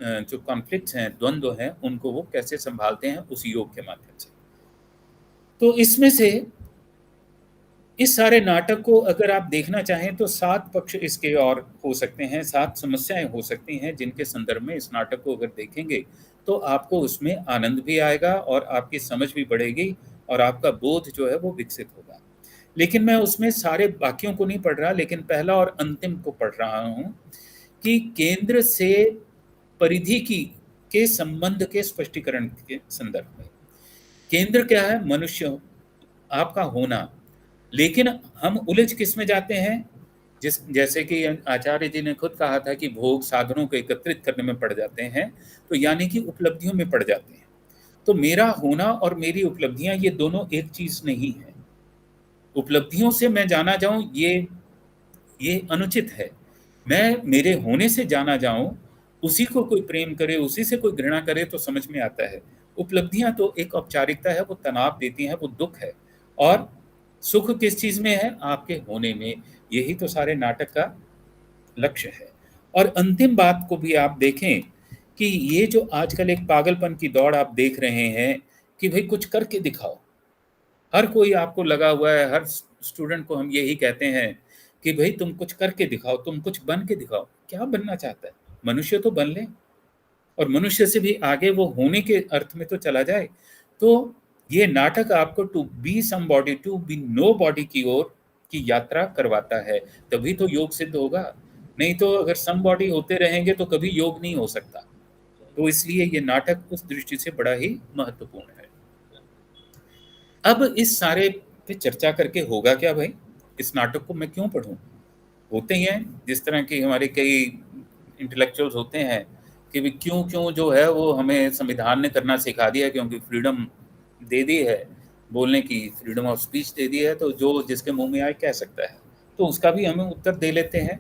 जो कॉन्फ्लिक्ट्स हैं, द्वंद्व हैं, उनको वो कैसे संभालते हैं उस योग के माध्यम से। तो इसमें से इस सारे नाटक को अगर आप देखना चाहें तो 7 पक्ष इसके और हो सकते हैं, 7 समस्याएं हो सकती हैं, जिनके संदर्भ में इस नाटक को अगर देखेंगे तो आपको उसमें आनंद भी आएगा और आपकी समझ भी बढ़ेगी और आपका बोध जो है वो विकसित होगा। लेकिन मैं उसमें सारे वाक्यों को नहीं पढ़ रहा, लेकिन पहला और अंतिम को पढ़ रहा हूँ कि केंद्र से परिधि के संबंध के स्पष्टीकरण के संदर्भ में। केंद्र क्या है? मनुष्य, आपका होना। लेकिन हम उलझ किस में जाते हैं? जैसे कि आचार्य जी ने खुद कहा था कि भोग साधनों को एकत्रित करने में पड़ जाते हैं, तो यानी कि उपलब्धियों में पड़ जाते हैं। तो मेरा होना और मेरी उपलब्धियां, ये दोनों एक चीज नहीं है। उपलब्धियों से मैं जाना जाऊं, ये अनुचित है। मैं मेरे होने से जाना जाऊं, उसी को कोई प्रेम करे, उसी से कोई घृणा करे तो समझ में आता है। उपलब्धियां तो एक औपचारिकता है, वो तनाव देती हैं, वो दुख है। और सुख किस चीज में है? आपके होने में। यही तो सारे नाटक का लक्ष्य है। और अंतिम बात को भी आप देखें कि ये जो आजकल एक पागलपन की दौड़ आप देख रहे हैं कि भाई कुछ करके दिखाओ, हर कोई आपको लगा हुआ है, हर स्टूडेंट को हम यही कहते हैं कि भाई तुम कुछ करके दिखाओ, तुम कुछ बन के दिखाओ। क्या बनना चाहता है? मनुष्य तो बन ले, और मनुष्य से भी आगे वो होने के अर्थ में तो चला जाए। तो ये नाटक आपको to be somebody, to be nobody की ओर की यात्रा करवाता है, तभी तो योग सिद्ध होगा। नहीं तो अगर समबॉडी होते रहेंगे तो कभी योग नहीं हो सकता। तो इसलिए ये नाटक उस दृष्टि से बड़ा ही महत्वपूर्ण है। अब इस सारे पे चर्चा करके होगा क्या भाई? इस नाटक को मैं क्यों पढूं? होते ही हैं जिस तरह के हमारे कई इंटेलेक्चुअल्स होते हैं कि भी क्यों जो है वो हमें संविधान ने करना सिखा दिया, क्योंकि फ्रीडम दे दी है, बोलने की फ्रीडम ऑफ स्पीच दे दी है, तो जो जिसके मुंह में आए कह सकता है। तो उसका भी हमें उत्तर दे लेते हैं।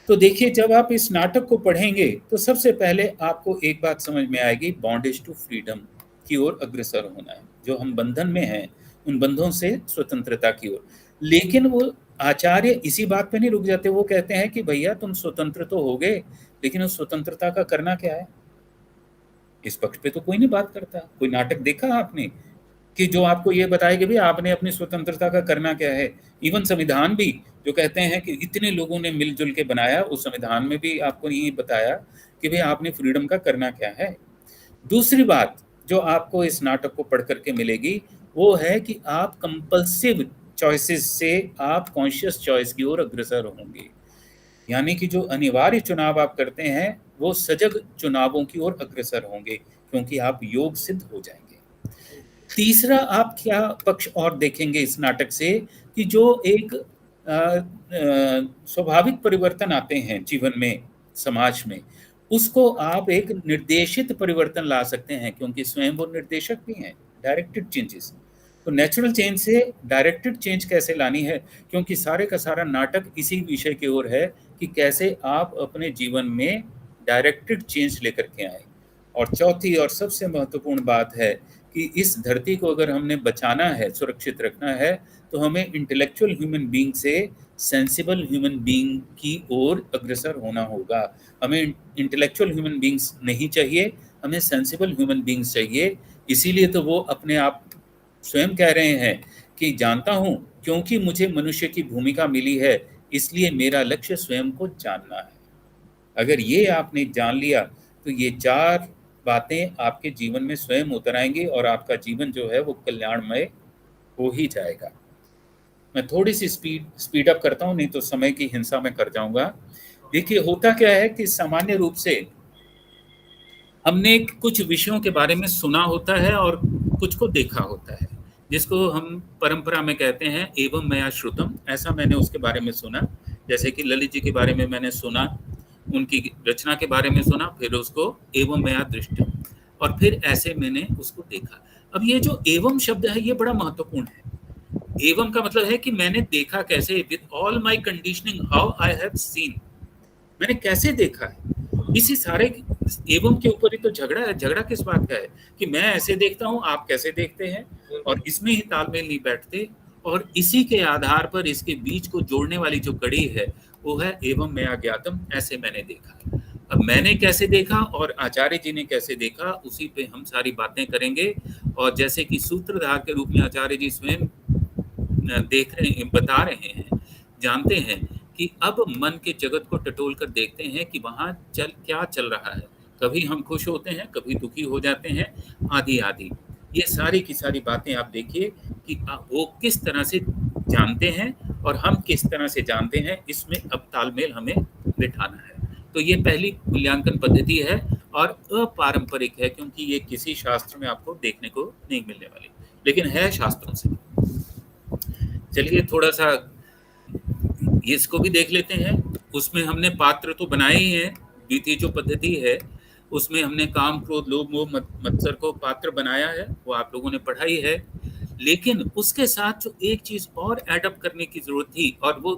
तो देखिए, जब आप इस नाटक को पढ़ेंगे तो सबसे पहले आपको एक बात समझ में आएगी, बॉन्डेज टू फ्रीडम की ओर अग्रसर होना है। जो हम बंधन में हैं उन बंधों से स्वतंत्रता की ओर। लेकिन वो आचार्य इसी बात पे नहीं रुक जाते, वो कहते हैं कि भैया तुम स्वतंत्र तो हो गए, लेकिन उस स्वतंत्रता का करना क्या है? इस पक्ष पे तो कोई नहीं बात करता। कोई नाटक देखा आपने कि जो आपको ये बताए कि भाई आपने अपनी स्वतंत्रता का करना क्या है? इवन संविधान भी जो कहते हैं कि इतने लोगों ने मिलजुल के बनाया, उस संविधान में भी आपको ये बताया कि भाई आपने फ्रीडम का करना क्या है। दूसरी बात जो आपको इस नाटक को पढ़ करके मिलेगी वो है कि आप कंपल्सिव चॉइसेस से आप कॉन्शियस चॉइस की ओर अग्रसर होंगे। यानी कि जो अनिवार्य चुनाव आप करते हैं वो सजग चुनावों की ओर अग्रसर होंगे, क्योंकि आप योग सिद्ध हो जाएंगे। तीसरा आप क्या पक्ष और देखेंगे इस नाटक से कि जो एक स्वाभाविक परिवर्तन आते हैं जीवन में, समाज में, उसको आप एक निर्देशित परिवर्तन ला सकते हैं, क्योंकि स्वयं वो निर्देशक भी हैं, डायरेक्टेड चेंजेस। तो नेचुरल चेंज से डायरेक्टेड चेंज कैसे लानी है, क्योंकि सारे का सारा नाटक इसी विषय की ओर है कि कैसे आप अपने जीवन में डायरेक्टेड चेंज लेकर के आए। और चौथी और सबसे महत्वपूर्ण बात है कि इस धरती को अगर हमने बचाना है, सुरक्षित रखना है, तो हमें इंटेलेक्चुअल ह्यूमन बीइंग से सेंसिबल ह्यूमन बीइंग की ओर अग्रसर होना होगा। हमें इंटेलेक्चुअल ह्यूमन बीइंग्स नहीं चाहिए, हमें सेंसिबल ह्यूमन बीइंग्स चाहिए। इसीलिए तो वो अपने आप स्वयं कह रहे हैं कि जानता हूं क्योंकि मुझे मनुष्य की भूमिका मिली है, इसलिए मेरा लक्ष्य स्वयं को जानना है। अगर ये आपने जान लिया तो ये चार बातें आपके जीवन में स्वयं उतर आएंगी और आपका जीवन जो है वो कल्याणमय हो ही जाएगा। मैं थोड़ी सी स्पीड अप करता हूँ, नहीं तो समय की हिंसा में कर जाऊंगा। देखिए, होता क्या है कि सामान्य रूप से हमने कुछ विषयों के बारे में सुना होता है और कुछ को देखा होता है, जिसको हम परंपरा में कहते हैं एवं मया श्रुतम। ऐसा मैंने उसके बारे में सुना, जैसे कि ललित जी के बारे में मैंने सुना, उनकी रचना के बारे में सुना, फिर उसको एवं मया दृष्टि, और फिर ऐसे मैंने उसको देखा। अब ये जो एवं शब्द है ये बड़ा महत्वपूर्ण है। एवं का मतलब है कि मैंने देखा कैसे, with all my conditioning how I have seen, मैंने कैसे देखा है। इसी सारे एवं के ऊपर ही तो झगड़ा है। झगड़ा किस बात का है कि मैं ऐसे देखता हूँ, आप कैसे देखते हैं, और इसमें ही तालमेल नहीं बैठते। और इसी के आधार पर इसके बीच को जोड़ने वाली जो कड़ी है वो है एवं मया ज्ञातम, ऐसे मैंने देखा। अब मैंने कैसे देखा और आचार्य जी ने कैसे देखा, उसी पे हम सारी बातें करेंगे। और जैसे कि सूत्रधार के रूप में आचार्य जी स्वयं देख रहे हैं, बता रहे हैं, जानते हैं कि अब मन के जगत को टटोल कर देखते हैं कि वहाँ क्या चल रहा है। कभी हम खुश होते हैं, कभी दुखी हो जाते हैं, आदि आदि। ये सारी की सारी बातें आप देखिए कि वो किस तरह से जानते हैं और हम किस तरह से जानते हैं, इसमें अब तालमेल हमें बिठाना है। तो ये पहली मूल्यांकन पद्धति है और अपारंपरिक है, क्योंकि ये किसी शास्त्र में आपको देखने को नहीं मिलने वाली, लेकिन है शास्त्रों से। चलिए थोड़ा सा इसको भी देख लेते हैं। उसमें हमने पात्र तो बनाए ही हैं। द्वितीय जो पद्धति है उसमें हमने काम, क्रोध, लोभ, मोह, मत्सर को पात्र बनाया है, वो आप लोगों ने पढ़ा ही है। लेकिन उसके साथ जो एक चीज और एडअप करने की जरूरत थी, और वो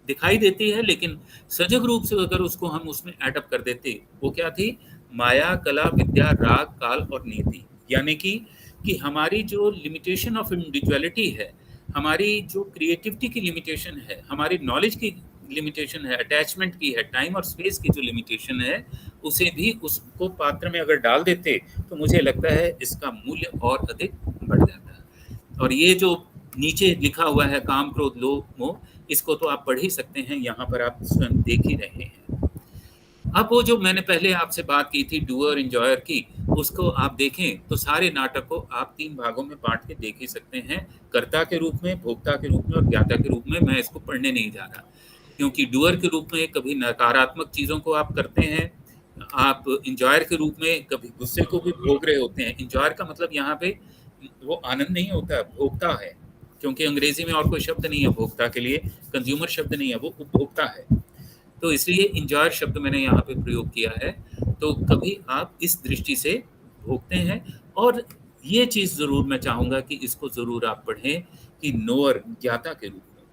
दिखाई देती है लेकिन सजग रूप से अगर उसको हम उसमें एडअप कर देते, वो क्या थी? माया, कला, विद्या, राग, काल और नीति। यानी कि हमारी जो लिमिटेशन ऑफ इंडिविजुअलिटी है, हमारी जो क्रिएटिविटी की लिमिटेशन है, हमारी नॉलेज की लिमिटेशन है, अटैचमेंट की है, टाइम और स्पेस की जो लिमिटेशन है, उसे भी उसको पात्र में अगर डाल देते तो मुझे लगता है इसका मूल्य और अधिक बढ़ जाता है। और ये जो नीचे लिखा हुआ है काम, क्रोध, लोभ, मोह, इसको तो आप पढ़ ही सकते हैं, यहाँ पर आप स्वयं देख ही रहे हैं। अब वो जो मैंने पहले आपसे बात की थी डूअर इंजॉयर की, उसको आप देखें तो सारे नाटक को आप 3 भागों में बांट के देख ही सकते हैं, कर्ता के रूप में, भोक्ता के रूप में और ज्ञाता के रूप में। मैं इसको पढ़ने नहीं जा रहा, क्योंकि डूअर के रूप में कभी नकारात्मक चीज़ों को आप करते हैं, आप इंजॉयर के रूप में कभी गुस्से को भी भोग रहे होते हैं। इंजॉयर का मतलब यहाँ पे वो आनंद नहीं होता, भोक्ता है, क्योंकि अंग्रेजी में और कोई शब्द नहीं है भोक्ता के लिए, कंज्यूमर शब्द नहीं है, वो उपभोक्ता है। तो इसलिए इंजॉयर शब्द मैंने यहाँ पे प्रयोग किया है। तो कभी आप इस दृष्टि से भोगते हैं। और ये चीज़ ज़रूर मैं चाहूँगा कि इसको ज़रूर आप पढ़ें कि नोअर, ज्ञाता के रूप में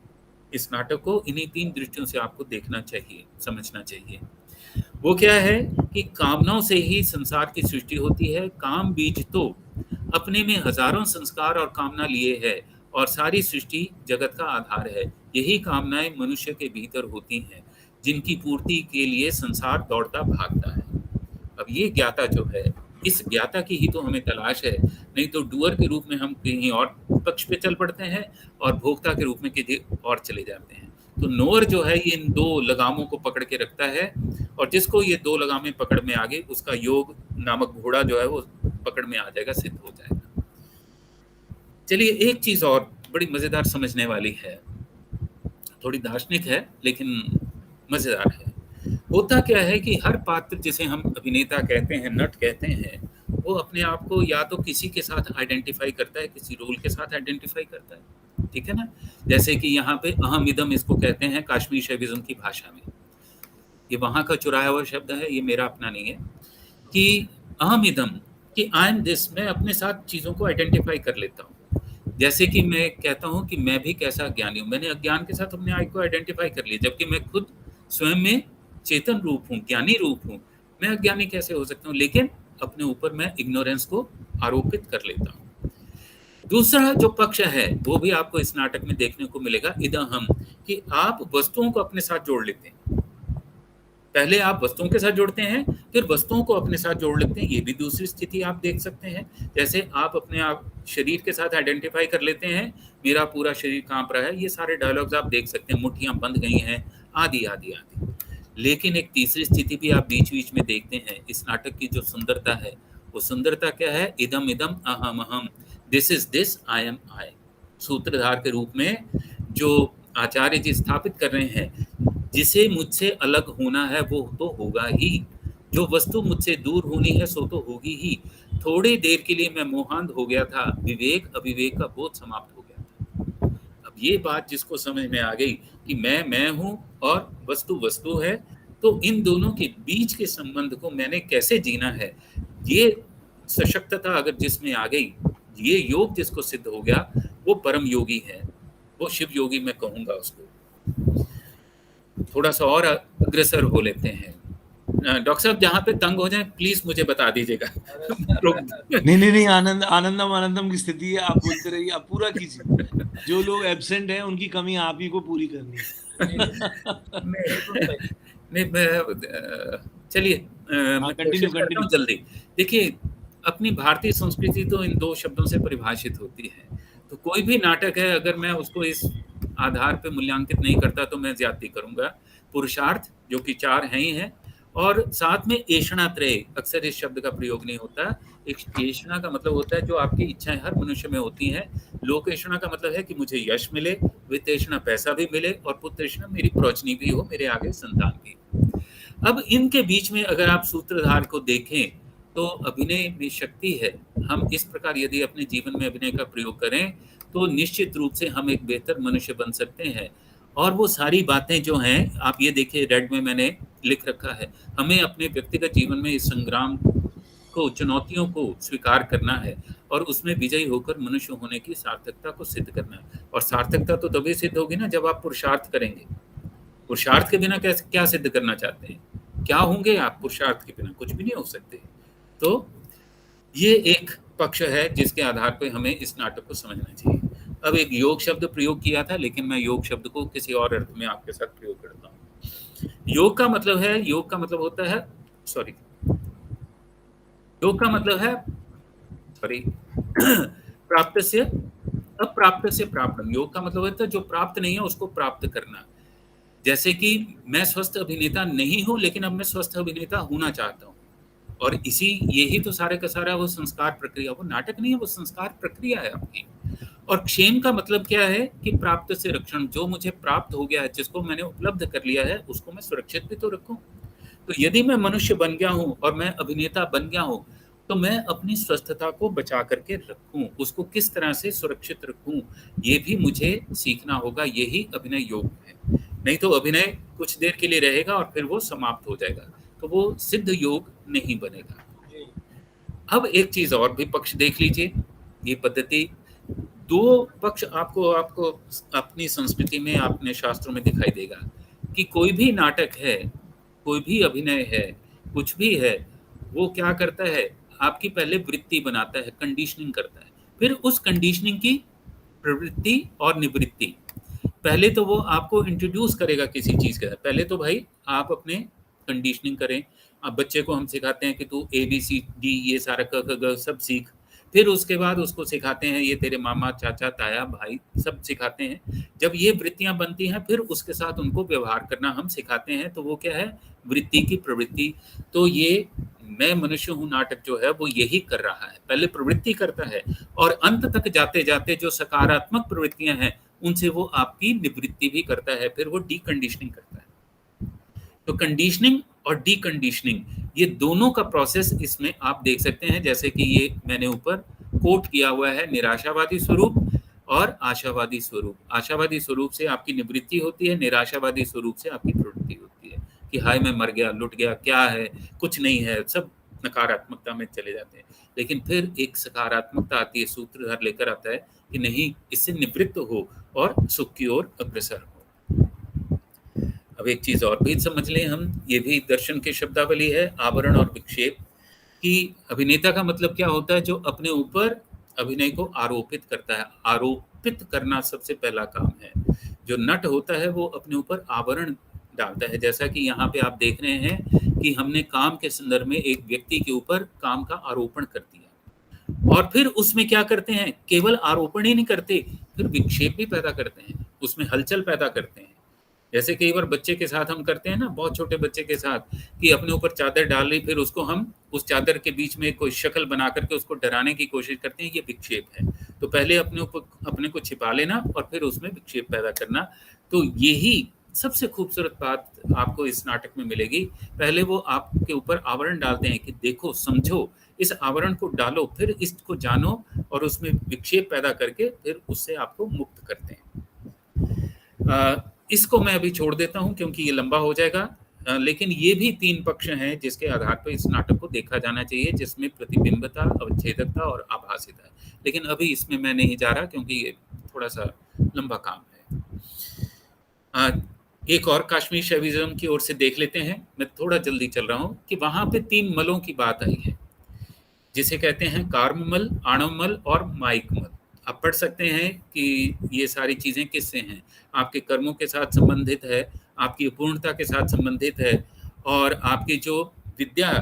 इस नाटक को इन्हीं 3 दृष्टियों से आपको देखना चाहिए, समझना चाहिए। वो क्या है कि कामनाओं से ही संसार की सृष्टि होती है। काम बीज तो अपने में हजारों संस्कार और कामना लिए है, और सारी सृष्टि जगत का आधार है। यही कामनाएं मनुष्य के भीतर होती हैं, जिनकी पूर्ति के लिए संसार दौड़ता भागता है। अब ये ज्ञाता जो है, इस ज्ञाता की ही तो हमें तलाश है, नहीं तो डूअर के रूप में हम कहीं और पक्ष पे चल पड़ते हैं और भोक्ता के रूप में किसी और चले जाते हैं। तो नोअर जो है ये इन 2 लगामों को पकड़ के रखता है, और जिसको ये 2 लगामें पकड़ में आ गई, उसका योग नामक घोड़ा जो है वो पकड़ में आ जाएगा, सिद्ध हो जाएगा। चलिए, एक चीज और बड़ी मजेदार समझने वाली है, थोड़ी दार्शनिक है लेकिन मजेदार है। होता क्या है कि हर पात्र जिसे हम अभिनेता कहते हैं, नट कहते हैं, वो अपने आप को या तो किसी के साथ आइडेंटिफाई करता है, किसी रोल के साथ आइडेंटिफाई करता है, ठीक है ना। जैसे कि यहाँ पे अहम इदम इसको कहते हैं काश्मीर शैविज्म की भाषा में। ये वहां का चुराया हुआ शब्द है, ये मेरा अपना नहीं है। कि अहम इदम, कि आई एम दिस, मैं अपने साथ चीजों को आइडेंटिफाई कर लेता हूँ। जैसे कि मैं कहता हूँ कि मैं भी कैसा ज्ञानी हूँ, मैंने अज्ञान के साथ अपने आप को आइडेंटिफाई कर लिया, जबकि मैं खुद स्वयं में चेतन रूप हूँ, ज्ञानी रूप हूँ। मैं अज्ञानी कैसे हो सकता हूँ? लेकिन अपने ऊपर मैं इग्नोरेंस को आरोपित कर लेता हूँ। दूसरा जो पक्ष है वो भी आपको इस नाटक में देखने को मिलेगा, इदहम, कि आप वस्तुओं को अपने साथ जोड़ लेते हैं। पहले आप वस्तुओं के साथ जोड़ते हैं, फिर वस्तुओं को अपने साथ जोड़ लेते हैं। ये भी दूसरी स्थिति आप देख सकते हैं। जैसे आप अपने आप शरीर के साथ आइडेंटिफाई कर लेते हैं, मेरा पूरा शरीर कांप रहा है, ये सारे डायलॉग्स आप देख सकते हैं, मुट्ठियां बंध गई हैं, आदि आदि आदि। लेकिन एक तीसरी स्थिति भी आप बीच बीच में देखते हैं। इस नाटक की जो सुंदरता है, वो सुंदरता क्या है? इदम इदम अहम अहम, this is this, I am I. सूत्रधार के रूप में जो आचार्य जी स्थापित कर रहे हैं, जिसे मुझसे अलग होना है वो तो होगा ही, जो वस्तु मुझसे दूर होनी है सो तो होगी ही। थोड़ी देर के लिए मैं मोहांध हो गया था, विवेक अविवेक का बोध समाप्त हो गया था। अब ये बात जिसको समझ में आ गई कि मैं हूं और वस्तु वस्तु है, तो इन दोनों के बीच के संबंध को मैंने कैसे जीना है, ये सशक्तता अगर जिसमें आ गई, ये योग जिसको सिद्ध हो गया, वो परम योगी है, वो शिव योगी मैं कहूंगा उसको। थोड़ा सा और अग्रसर हो लेते हैं। डॉक्टर साहब जहाँ पे तंग हो जाए प्लीज मुझे बता दीजिएगा। नहीं, आनंदम की स्थिति है, आप बोलते रहिए, आप पूरा कीजिए। जो लोग एब्सेंट हैं उनकी कमी आप ही को पूरी करनी है। चलिए कंटिन्यू जल्दी। देखिए, अपनी भारतीय संस्कृति तो इन 2 शब्दों से परिभाषित होती है। तो कोई भी नाटक है, अगर मैं उसको इस आधार पे मूल्यांकित नहीं करता तो मैं ज्यादती करूंगा। पुरुषार्थ जो कि 4 हैं ही हैं, और साथ में ऐषणात्रय, अक्सर इस शब्द का प्रयोग नहीं होता। एक ऐषणा का मतलब होता है जो आपकी इच्छाएं हर मनुष्य में होती हैं। लोकेषणा का मतलब है कि मुझे यश मिले, वित्तेषणा पैसा भी मिले, और पुत्रेषणा मेरी प्रोचनी भी हो, मेरे आगे संतान भी। अब इनके बीच में अगर आप सूत्रधार को देखें तो अभिनय में शक्ति है। हम इस प्रकार यदि अपने जीवन में अभिनय का प्रयोग करें तो निश्चित रूप से हम एक बेहतर मनुष्य बन सकते हैं। और वो सारी बातें जो हैं, आप ये देखिए, रेड में मैंने लिख रखा है, हमें अपने व्यक्तिगत जीवन में इस संग्राम को, चुनौतियों को स्वीकार करना है और उसमें विजयी होकर मनुष्य होने की सार्थकता को सिद्ध करना है। और सार्थकता तो तभी सिद्ध होगी ना जब आप पुरुषार्थ करेंगे। पुरुषार्थ के बिना क्या सिद्ध करना चाहते हैं? क्या होंगे आप पुरुषार्थ के बिना? कुछ भी नहीं हो सकते। तो ये एक पक्ष है जिसके आधार पर हमें इस नाटक को समझना चाहिए। अब एक योग शब्द प्रयोग किया था, लेकिन मैं योग शब्द को किसी और अर्थ में आपके साथ प्रयोग करता हूँ। योग का मतलब होता है प्राप्त से अप्राप्त से प्राप्तम। योग का मतलब होता है जो प्राप्त नहीं है उसको प्राप्त करना। जैसे कि मैं स्वस्थ अभिनेता नहीं हूं, लेकिन अब मैं स्वस्थ अभिनेता होना चाहता हूं। और यही तो सारे का सारा वो संस्कार प्रक्रिया, वो नाटक नहीं है, वो संस्कार प्रक्रिया है आपकी। और क्षेम का मतलब क्या है कि प्राप्त से रक्षण, जो मुझे प्राप्त हो गया है, जिसको मैंने उपलब्ध कर लिया है, उसको मैं सुरक्षित भी तो रखूं। तो यदि मैं मनुष्य बन गया हूं और मैं अभिनेता बन गया हूं, तो मैं अपनी स्वस्थता को बचा करके रखूं, उसको किस तरह से सुरक्षित रखूं, ये भी मुझे सीखना होगा। यही अभिनय योग है। नहीं तो अभिनय कुछ देर के लिए रहेगा और फिर वो समाप्त हो जाएगा, तो वो सिद्ध योग नहीं बनेगा। जी अब एक चीज और भी पक्ष देख लीजिए। ये पद्धति, दो पक्ष आपको आपको अपनी संस्कृति में, अपने शास्त्रों में दिखाई देगा कि कोई भी नाटक है, कोई भी अभिनय है, कुछ भी है, वो क्या करता है, आपकी पहले वृत्ति बनाता है, कंडीशनिंग करता है, फिर उस कंडीशनिंग की प्रवृत्ति और निवृत्ति। पहले तो वो आपको इंट्रोड्यूस करेगा किसी चीज का। पहले तो भाई आप अपने कंडीशनिंग करें। अब बच्चे को हम सिखाते हैं कि तू ABCD ये सारा क ख ग सब सीख। फिर उसके बाद उसको सिखाते हैं ये तेरे मामा, चाचा, ताया, भाई सब सिखाते हैं। जब ये वृत्तियां बनती हैं, फिर उसके साथ उनको व्यवहार करना हम सिखाते हैं। तो वो क्या है, वृत्ति की प्रवृत्ति। तो ये मैं मनुष्य हूँ नाटक जो है वो यही कर रहा है, पहले प्रवृत्ति करता है और अंत तक जाते जाते जो सकारात्मक प्रवृत्तियां हैं उनसे वो आपकी निवृत्ति भी करता है, फिर वो डीकंडीशनिंग करता है। तो कंडीशनिंग और डीकंडीशनिंग, ये दोनों का प्रोसेस इसमें आप देख सकते हैं। जैसे कि ये मैंने ऊपर कोट किया हुआ है, निराशावादी स्वरूप और आशावादी स्वरूप। आशावादी स्वरूप से आपकी निवृत्ति होती है, निराशावादी स्वरूप से आपकी प्रवृत्ति होती है कि हाय मैं मर गया, लुट गया, क्या है, कुछ नहीं है, सब नकारात्मकता में चले जाते हैं। लेकिन फिर एक सकारात्मकता आती है, सूत्रधार लेकर आता है कि नहीं, इससे निवृत्त हो और सुख की ओर अग्रसर हो। अब एक चीज और भी समझ लें हम, ये भी दर्शन की शब्दावली है, आवरण और विक्षेप। कि अभिनेता का मतलब क्या होता है, जो अपने ऊपर अभिनय को आरोपित करता है। आरोपित करना सबसे पहला काम है। जो नट होता है वो अपने ऊपर आवरण डालता है। जैसा कि यहाँ पे आप देख रहे हैं कि हमने काम के संदर्भ में एक व्यक्ति के ऊपर काम का आरोपण कर दिया, और फिर उसमें क्या करते हैं, केवल आरोपण ही नहीं करते, फिर विक्षेप भी पैदा करते हैं, उसमें हलचल पैदा करते हैं। जैसे कई बार बच्चे के साथ हम करते हैं ना, बहुत छोटे बच्चे के साथ, कि अपने ऊपर चादर डाल ली, फिर उसको हम उस चादर के बीच में कोई शक्ल बना करके उसको डराने की कोशिश करते हैं। ये विक्षेप है। तो पहले अपने ऊपर अपने को छिपा लेना और फिर उसमें विक्षेप पैदा करना। तो यही सबसे खूबसूरत बात आपको इस नाटक में मिलेगी। पहले वो आपके ऊपर आवरण डालते हैं कि देखो, समझो, इस आवरण को डालो, फिर इसको जानो, और उसमें विक्षेप पैदा करके फिर उससे आपको मुक्त करते हैं। इसको मैं अभी छोड़ देता हूं क्योंकि ये लंबा हो जाएगा। लेकिन ये भी 3 पक्ष हैं जिसके आधार पर इस नाटक को देखा जाना चाहिए, जिसमें प्रतिबिंबता, अवच्छेदकता और आभासिता है। लेकिन अभी इसमें मैं नहीं जा रहा क्योंकि ये थोड़ा सा लंबा काम है। एक और कश्मीर शैविज्म की ओर से देख लेते हैं। मैं थोड़ा जल्दी चल रहा हूँ कि वहां पे 3 मलों की बात आई है, जिसे कहते हैं कार्ममल, आणवमल और माइक मल। आप पढ़ सकते हैं कि ये सारी चीजें किससे हैं। आपके कर्मों के साथ संबंधित है, आपकी अपूर्णता के साथ संबंधित है, और आपकी जो विद्या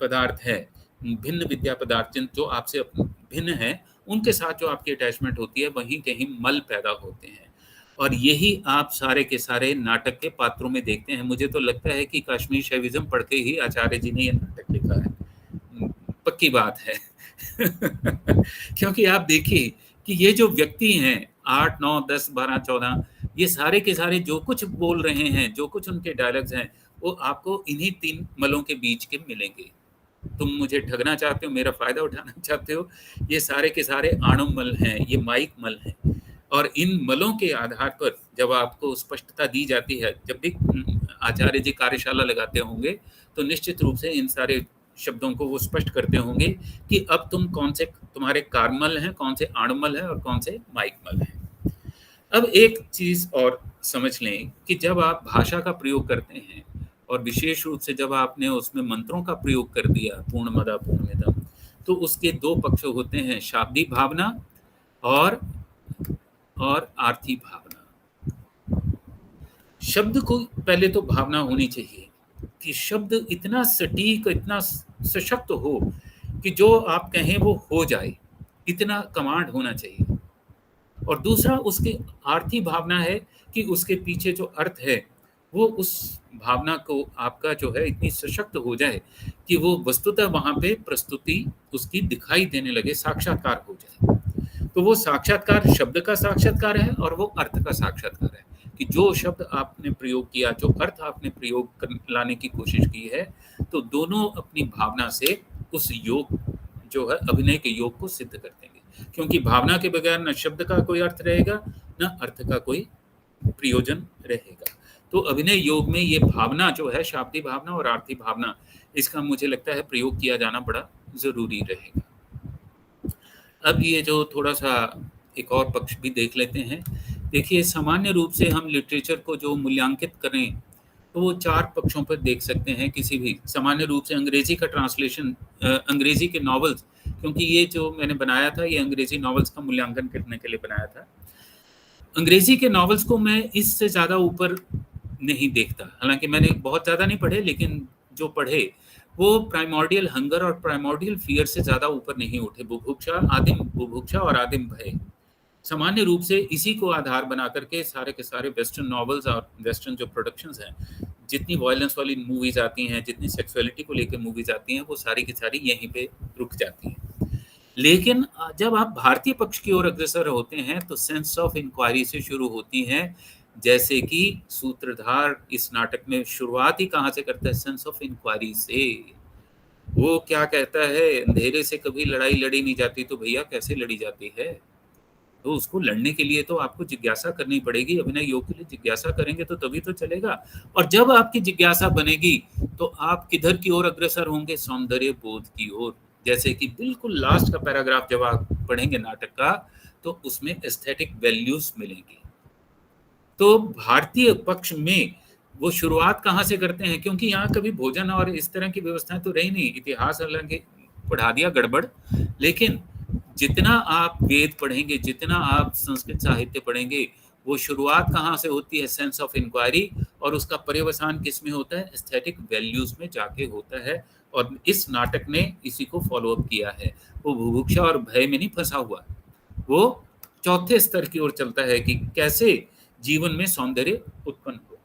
पदार्थ है, भिन्न विद्या पदार्थ जो आपसे भिन्न है, उनके साथ जो आपकी अटैचमेंट होती है, वहीं कहीं मल पैदा होते हैं। और यही आप सारे के सारे नाटक के पात्रों में देखते हैं। मुझे तो लगता है कि कश्मीर शैविज्म पढ़ के ही आचार्य जी ने यह नाटक लिखा है, पक्की बात है। क्योंकि आप देखिए कि ये जो व्यक्ति हैं 8, 9, 10, 12, 14, ये सारे के सारे जो कुछ बोल रहे हैं, जो कुछ उनके डायलॉग्स हैं, वो आपको इन्हीं 3 मलों के बीच के मिलेंगे। तुम मुझे ठगना चाहते हो, मेरा फायदा उठाना चाहते हो, ये सारे के सारे आणव मल हैं, ये माइक मल हैं। और इन मलों के आधार पर जब आपको स्पष्टता दी जाती है, जब भी आचार्य जी कार्यशाला लगाते होंगे, तो निश्चित रूप से इन सारे शब्दों को वो स्पष्ट करते होंगे कि अब तुम कौन से, तुम्हारे कार्मल हैं, कौन से आणमल हैं और कौन से माइकमल हैं। अब एक चीज और समझ लें कि जब आप भाषा का प्रयोग करते हैं, और विशेष रूप से जब आपने उसमें मंत्रों का प्रयोग कर दिया, पूर्णमदा पूर्णमिदम्, तो उसके 2 पक्ष होते हैं, शाब्दिक भावना और आर्थी भावना। शब्द को पहले तो भावना होनी चाहिए कि शब्द इतना सटीक, इतना सशक्त हो कि जो आप कहें वो हो जाए, इतना कमांड होना चाहिए। और दूसरा उसकी आर्थी भावना है कि उसके पीछे जो अर्थ है वो उस भावना को आपका जो है इतनी सशक्त हो जाए कि वो वस्तुतः वहां पे प्रस्तुति उसकी दिखाई देने लगे, साक्षात्कार हो जाए। तो वो साक्षात्कार शब्द का साक्षात्कार है और वो अर्थ का साक्षात्कार है, कि जो शब्द आपने प्रयोग किया, जो अर्थ आपने लाने की कोशिश की है, तो दोनों अपनी भावना से उस योग जो है अभिनय के योग को सिद्ध कर देंगे, क्योंकि भावना के बगैर न शब्द का कोई अर्थ रहेगा, न अर्थ का कोई प्रयोजन रहेगा। तो अभिनय योग में ये भावना जो है, शाब्दिक भावना और आर्थी भावना, इसका मुझे लगता है प्रयोग किया जाना बड़ा जरूरी रहेगा। अब ये जो थोड़ा सा एक और पक्ष भी देख लेते हैं। देखिए, सामान्य रूप से हम लिटरेचर को जो मूल्यांकित करें तो वो 4 पक्षों पर देख सकते हैं। किसी भी सामान्य रूप से अंग्रेजी का ट्रांसलेशन, अंग्रेजी के नॉवेल्स, क्योंकि ये जो मैंने बनाया था ये अंग्रेजी नॉवेल्स का मूल्यांकन करने के लिए बनाया था। अंग्रेजी के नॉवेल्स को मैं इससे ज़्यादा ऊपर नहीं देखता, हालांकि मैंने बहुत ज़्यादा नहीं पढ़े, लेकिन जो पढ़े वो प्राइमोर्डियल हंगर और प्राइमोर्डियल फियर से ज़्यादा ऊपर नहीं उठे। आदिम बुभुक्षा और आदिम भय, सामान्य रूप से इसी को आधार बना करके सारे के सारे वेस्टर्न नॉवेल्स और वेस्टर्न जो प्रोडक्शंस हैं, जितनी वायलेंस वाली मूवीज आती हैं, जितनी सेक्सुअलिटी को लेकर मूवीज आती हैं, वो सारी की सारी यहीं पे रुक जाती हैं। लेकिन जब आप भारतीय पक्ष की ओर अग्रसर होते हैं तो सेंस ऑफ इंक्वायरी से शुरू होती हैं। जैसे कि सूत्रधार इस नाटक में शुरुआत ही कहाँ से करता है? सेंस ऑफ इंक्वायरी से। वो क्या कहता है, अंधेरे से कभी लड़ाई लड़ी नहीं जाती, तो भैया कैसे लड़ी जाती है? तो उसको लड़ने के लिए तो आपको जिज्ञासा करनी पड़ेगी। अभिनय योग के लिए जिज्ञासा करेंगे तो तभी तो चलेगा। और जब आपकी जिज्ञासा बनेगी तो आप किधर की ओर अग्रसर होंगे? सौंदर्य बोध की ओर। जैसे कि बिल्कुल लास्ट का पैराग्राफ जब आप पढ़ेंगे नाटक का, तो उसमें एस्थेटिक वैल्यूज मिलेंगी। तो भारतीय पक्ष में वो शुरुआत कहाँ से करते हैं? क्योंकि यहाँ कभी भोजन और इस तरह की व्यवस्थाएं तो रही नहीं, इतिहास अलग पढ़ा दिया गड़बड़। लेकिन जितना आप वेद पढ़ेंगे, जितना आप संस्कृत साहित्य पढ़ेंगे, वो शुरुआत कहाँ से होती है? सेंस ऑफ इंक्वायरी, और उसका पर्यवसान किस में होता है? एस्थेटिक वैल्यूज में जाके होता है। और इस नाटक ने इसी को फॉलो अप किया है। वो बुभुक्षा और भय में नहीं फंसा हुआ, वो चौथे स्तर की ओर चलता है कि कैसे जीवन में सौंदर्य उत्पन्न हो।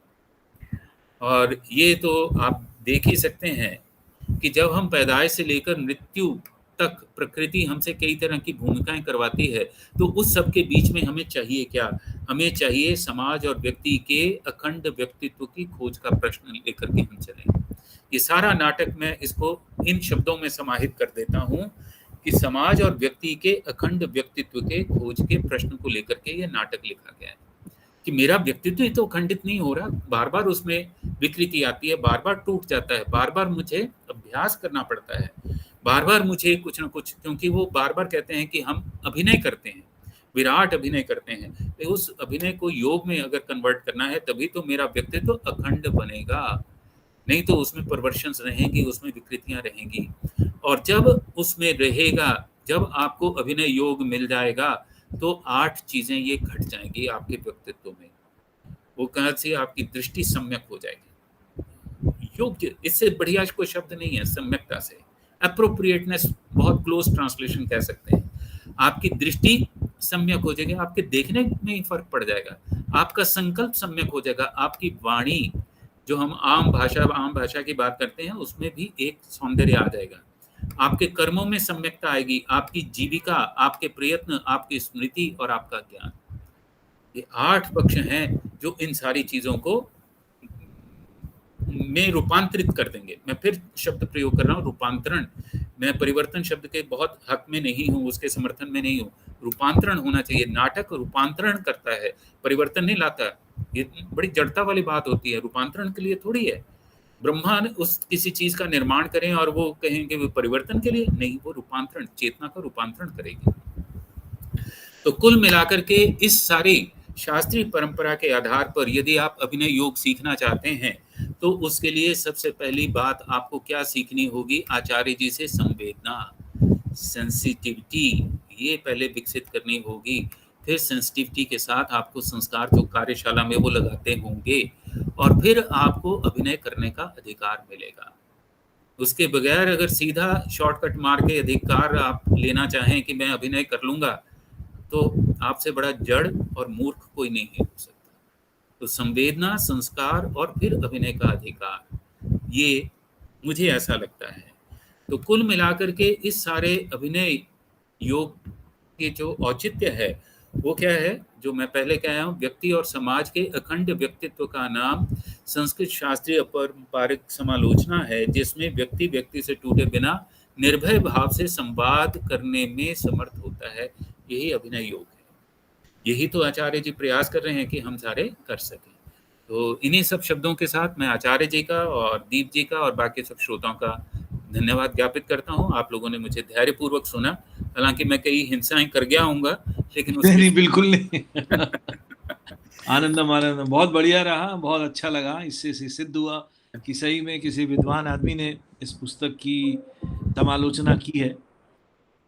और ये तो आप देख ही सकते हैं कि जब हम पैदाइश से लेकर मृत्यु तक प्रकृति हमसे कई तरह की भूमिकाएं करवाती है, तो उस सब के बीच में हमें चाहिए क्या? हमें चाहिए समाज और व्यक्ति के अखंड व्यक्तित्व की खोज का प्रश्न लेकर के हम चलें। ये सारा नाटक मैं इसको इन शब्दों में समाहित कर देता हूं कि समाज और व्यक्ति के अखंड व्यक्तित्व के खोज के प्रश्न को लेकर के ये नाटक लिखा गया है। कि मेरा व्यक्तित्व ही तो खंडित नहीं हो रहा, बार बार उसमें विकृति आती है, बार बार टूट जाता है, बार बार मुझे अभ्यास करना पड़ता है, बार बार मुझे कुछ ना कुछ, क्योंकि वो बार बार कहते हैं कि हम अभिनय करते हैं, विराट अभिनय करते हैं, तो उस अभिनय को योग में अगर कन्वर्ट करना है तभी तो मेरा व्यक्तित्व अखंड बनेगा, नहीं तो उसमें परवर्शंस रहेंगी, उसमें विकृतियां रहेंगी। और जब उसमें रहेगा, जब आपको अभिनय योग मिल जाएगा तो 8 चीजें ये घट जाएंगी आपके व्यक्तित्व में। वो कहाँ से? आपकी दृष्टि सम्यक हो जाएगी। योग्य, इससे बढ़िया कोई शब्द नहीं है सम्यकता से। एप्रोप्रिएटनेस बहुत क्लोज ट्रांसलेशन कह सकते हैं। आपकी दृष्टि सम्यक हो जाएगी, आपके देखने में ही फर्क पड़ जाएगा, आपका संकल्प सम्यक हो जाएगा, आपकी वाणी, जो हम आम भाषा की बात करते हैं, उसमें भी एक सौंदर्य आ जाएगा, आपके कर्मों में सम्यकता आएगी, आपकी जीविका, आपके प्रयत्न, आपकी स्मृति और आपका ज्ञान। ये 8 पक्ष हैं जो इन सारी चीजों को में रूपांतरित कर देंगे। मैं फिर शब्द प्रयोग कर रहा हूँ, रूपांतरण। मैं परिवर्तन शब्द के बहुत हक में नहीं हूँ, उसके समर्थन में नहीं हूँ। रूपांतरण होना चाहिए। नाटक रूपांतरण करता है, परिवर्तन नहीं लाता। ये बड़ी जड़ता वाली बात होती है, रूपांतरण के लिए थोड़ी है। ब्रह्मा ने उस किसी चीज का निर्माण करें और वो कहेंगे वो परिवर्तन के लिए नहीं, वो रूपांतरण, चेतना का रूपांतरण करेगी। तो कुल मिलाकर के इस सारी शास्त्रीय परंपरा के आधार पर यदि आप अभिनय योग सीखना चाहते हैं तो उसके लिए सबसे पहली बात आपको क्या सीखनी होगी? आचार्य जी से संवेदना, सेंसिटिविटी, ये पहले विकसित करनी होगी। फिर सेंसिटिविटी के साथ आपको संस्कार जो कार्यशाला में वो लगाते होंगे, और फिर आपको अभिनय करने का अधिकार मिलेगा। उसके बगैर अगर सीधा शॉर्टकट मार के अधिकार आप लेना चाहें कि मैं अभिनय कर लूंगा, तो आपसे बड़ा जड़ और मूर्ख कोई नहीं हो सकता। तो संवेदना, संस्कार और फिर अभिनय का अधिकार, ये मुझे ऐसा लगता है। तो कुल मिलाकर के इस सारे अभिनय योग के जो औचित्य है वो क्या है जो मैं पहले कह हूँ, व्यक्ति और समाज के अखंड व्यक्तित्व का नाम संस्कृत शास्त्रीय पारंपरिक समालोचना है, जिसमें व्यक्ति व्यक्ति से टूटे बिना निर्भय भाव से संवाद करने में समर्थ होता है। यही अभिनय योग है। यही तो आचार्य जी प्रयास कर रहे हैं कि हम सारे कर सकें। तो इन्हीं सब शब्दों के साथ मैं आचार्य जी का और दीप जी का और बाकी सब श्रोताओं का धन्यवाद ज्ञापित करता हूँ। आप लोगों ने मुझे धैर्यपूर्वक सुना। हालांकि मैं कई हिंसाएं कर गया हूँगा, लेकिन नहीं, बिल्कुल नहीं। आनंदम आनंदम, बहुत बढ़िया रहा, बहुत अच्छा लगा। इससे सिद्ध हुआ कि सही में किसी विद्वान आदमी ने इस पुस्तक की समालोचना की है,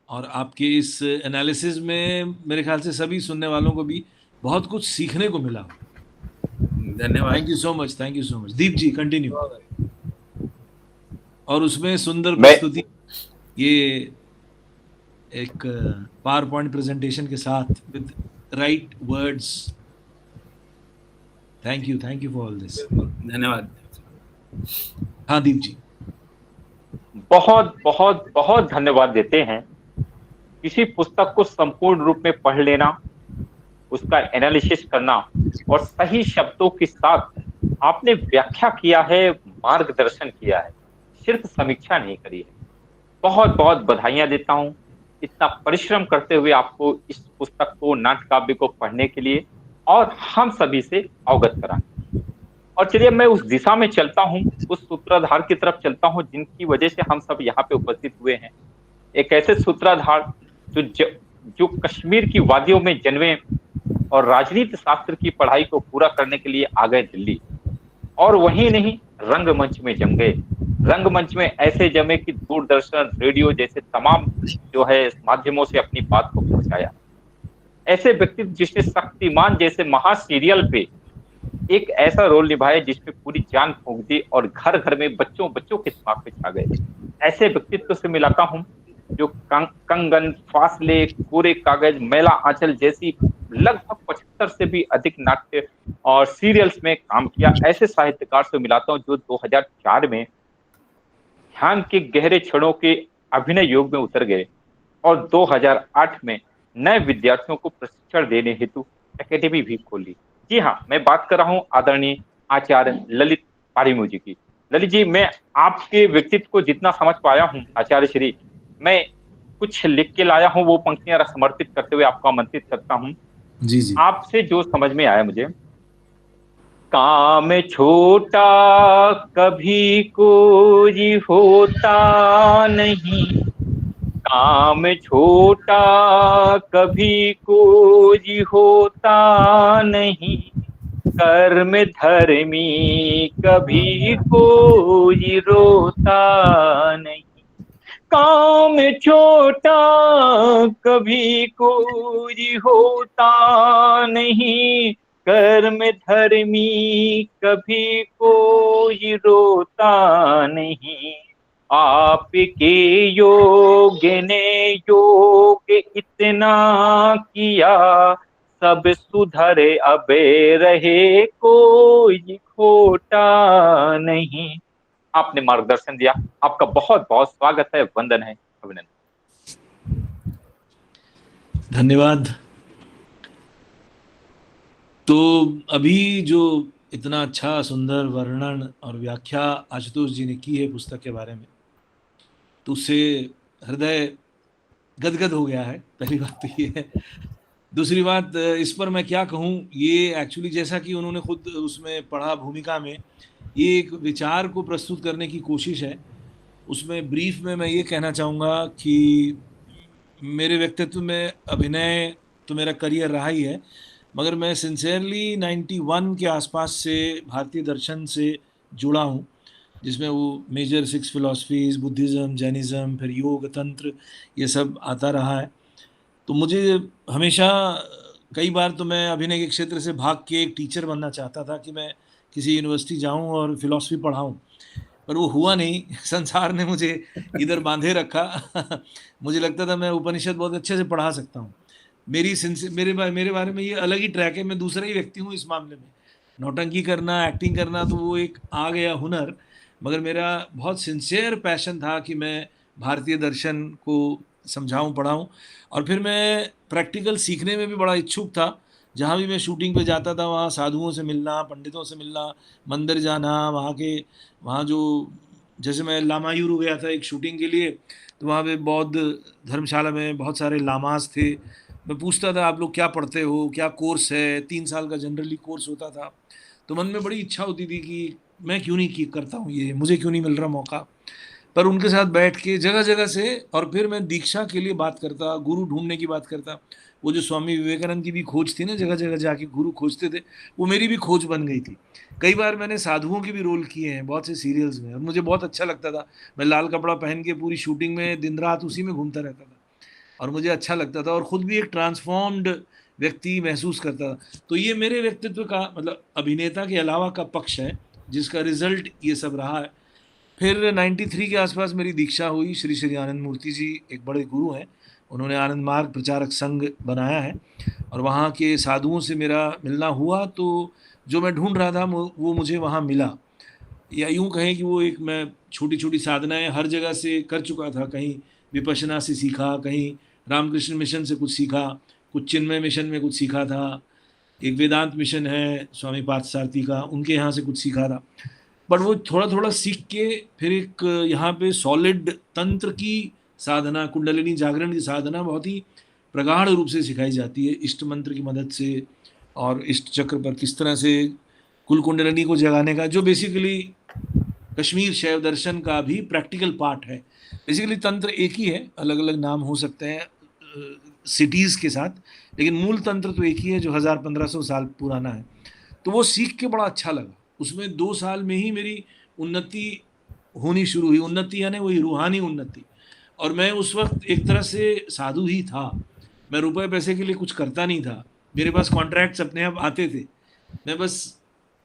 और आपके इस एनालिसिस में मेरे ख्याल से सभी सुनने वालों को भी बहुत कुछ सीखने को मिला। धन्यवाद। Thank you so much, thank you so much. Deep ji continue. और उसमें सुंदर मैं प्रस्तुति, ये एक पावर पॉइंट प्रेजेंटेशन के साथ with right words. Thank you for all this. धन्यवाद। हाँ दीप जी। बहुत बहुत बहुत धन्यवाद देते हैं। किसी पुस्तक को संपूर्ण रूप में पढ़ लेना, उसका एनालिसिस करना और सही शब्दों के साथ आपने व्याख्या किया है, मार्गदर्शन किया है, सिर्फ समीक्षा नहीं करी है। बहुत बहुत बधाइयां देता हूं इतना परिश्रम करते हुए आपको इस पुस्तक को, नाट्यकाव्य को पढ़ने के लिए और हम सभी से अवगत कराने। और चलिए मैं उस दिशा में चलता हूं, उस सूत्राधार की तरफ चलता हूं जिनकी वजह से हम सब यहाँ पे उपस्थित हुए हैं। एक ऐसे सूत्राधार जो कश्मीर की वादियों में जन्मे और राजनीति शास्त्र की पढ़ाई को पूरा करने के लिए आ गए दिल्ली, और वहीं नहीं रंगमंच में जम गए। रंगमंच में ऐसे जमे कि दूरदर्शन, रेडियो जैसे तमाम जो है माध्यमों से अपनी बात को पहुंचाया। ऐसे व्यक्ति जिसने शक्तिमान जैसे महा सीरियल पे एक ऐसा रोल निभाया जिसपे पूरी जान फूंक दी और घर घर में बच्चों के दिमाग पे छा गए। ऐसे व्यक्तित्व से मिलाता हूं जो कंगन, फासले, कोरे कागज, मैला आंचल जैसी लगभग 75 से भी अधिक नाट्य और सीरियल्स में काम किया। ऐसे साहित्यकार से मिलाता हूं जो 2004 में ध्यान के गहरे क्षणों के अभिनय योग में उतर गए और 2008 में नए विद्यार्थियों को प्रशिक्षण देने हेतु एकेडमी भी खोली। जी हाँ, मैं बात कर रहा हूँ आदरणीय आचार्य ललित पारिमू जी की। ललित जी, मैं आपके व्यक्तित्व को जितना समझ पाया हूँ आचार्य श्री, मैं कुछ लिख के लाया हूँ, वो पंक्तियां समर्पित करते हुए आपको आमंत्रित करता हूँ। जी जी। आपसे जो समझ में आया मुझे, काम छोटा कभी कोई होता नहीं, काम छोटा कभी कोई होता नहीं, कर्म धर्मी कभी कोई रोता नहीं। काम छोटा कभी कोई होता नहीं, कर्म धर्मी कभी कोई रोता नहीं। आपके योग ने योग इतना किया, सब सुधरे अबे रहे कोई खोटा नहीं। आपने मार्गदर्शन दिया, आपका बहुत बहुत स्वागत है, वंदन है, अभिनंदन। धन्यवाद। तो अभी जो इतना अच्छा सुंदर वर्णन और व्याख्या आशुतोष जी ने की है पुस्तक के बारे में, तो उससे हृदय गदगद हो गया है। पहली बात तो ये है। दूसरी बात, इस पर मैं क्या कहूँ, ये एक्चुअली जैसा कि उन्होंने खुद उसमें पढ़ा भूमिका में, ये एक विचार को प्रस्तुत करने की कोशिश है। उसमें ब्रीफ में मैं ये कहना चाहूँगा कि मेरे व्यक्तित्व में अभिनय तो मेरा करियर रहा ही है, मगर मैं सिंसियरली 91 के आसपास से भारतीय दर्शन से जुड़ा हूँ, जिसमें वो मेजर 6 फिलॉसफीज, बुद्धिज़्म, जैनिज़्म, फिर योग, तंत्र, ये सब आता रहा है। तो मुझे हमेशा, कई बार तो मैं अभिनय के क्षेत्र से भाग के एक टीचर बनना चाहता था कि मैं किसी यूनिवर्सिटी जाऊं और फिलॉसफी पढ़ाऊं, पर वो हुआ नहीं। संसार ने मुझे इधर बांधे रखा। मुझे लगता था मैं उपनिषद बहुत अच्छे से पढ़ा सकता हूँ। मेरे बारे में ये अलग ही ट्रैक है, मैं दूसरा ही व्यक्ति हूँ इस मामले में। नौटंकी करना, एक्टिंग करना तो वो एक आ गया हुनर, मगर मेरा बहुत सिंसियर पैशन था कि मैं भारतीय दर्शन को समझाऊं पढ़ाऊं। और फिर मैं प्रैक्टिकल सीखने में भी बड़ा इच्छुक था। जहाँ भी मैं शूटिंग पे जाता था वहाँ साधुओं से मिलना, पंडितों से मिलना, मंदिर जाना, वहाँ जो जैसे मैं लामायूरू गया था एक शूटिंग के लिए, तो वहाँ पे बौद्ध धर्मशाला में बहुत सारे लामास थे। मैं पूछता था आप लोग क्या पढ़ते हो, क्या कोर्स है, 3 साल का जनरली कोर्स होता था। तो मन में बड़ी इच्छा होती थी कि मैं क्यों नहीं करता हूँ ये, मुझे क्यों नहीं मिल रहा मौका। पर उनके साथ बैठ के जगह जगह से, और फिर मैं दीक्षा के लिए बात करता, गुरु ढूंढने की बात करता। वो जो स्वामी विवेकानंद की भी खोज थी ना, जगह जगह जाके गुरु खोजते थे, वो मेरी भी खोज बन गई थी। कई बार मैंने साधुओं के भी रोल किए हैं बहुत से सीरियल्स में, और मुझे बहुत अच्छा लगता था। मैं लाल कपड़ा पहन के पूरी शूटिंग में दिन रात उसी में घूमता रहता था, और मुझे अच्छा लगता था, और ख़ुद भी एक ट्रांसफॉर्म्ड व्यक्ति महसूस करता था। तो ये मेरे व्यक्तित्व का मतलब अभिनेता के अलावा का पक्ष है, जिसका रिजल्ट ये सब रहा है। फिर 93 के आसपास मेरी दीक्षा हुई। श्री श्री आनंद मूर्ति जी एक बड़े गुरु हैं, उन्होंने आनंद मार्ग प्रचारक संघ बनाया है, और वहाँ के साधुओं से मेरा मिलना हुआ। तो जो मैं ढूंढ रहा था वो मुझे वहाँ मिला, या यूँ कहें कि वो एक, मैं छोटी छोटी साधनाएं हर जगह से कर चुका था। कहीं विपश्यना से सीखा, कहीं रामकृष्ण मिशन से कुछ सीखा, कुछ चिन्मय मिशन में कुछ सीखा था, एक वेदांत मिशन है स्वामी पार्थसारथी का, उनके यहाँ से कुछ सीखा था। बट वो थोड़ा थोड़ा सीख के फिर एक यहाँ पे सॉलिड तंत्र की साधना, कुंडलिनी जागरण की साधना बहुत ही प्रगाढ़ रूप से सिखाई जाती है इष्ट मंत्र की मदद से, और इष्ट चक्र पर किस तरह से कुल कुंडलिनी को जगाने का, जो बेसिकली कश्मीर शैव दर्शन का भी प्रैक्टिकल पार्ट है। बेसिकली तंत्र एक ही है, अलग अलग नाम हो सकते हैं सिटीज़ के साथ, लेकिन मूल तंत्र तो एक ही है जो 1000-1500 साल पुराना है। तो वो सीख के बड़ा अच्छा लगा। उसमें 2 साल में ही मेरी उन्नति होनी शुरू हुई। उन्नति यानी वही रूहानी उन्नति। और मैं उस वक्त एक तरह से साधु ही था। मैं रुपए पैसे के लिए कुछ करता नहीं था, मेरे पास कॉन्ट्रैक्ट्स अपने आप आते थे, मैं बस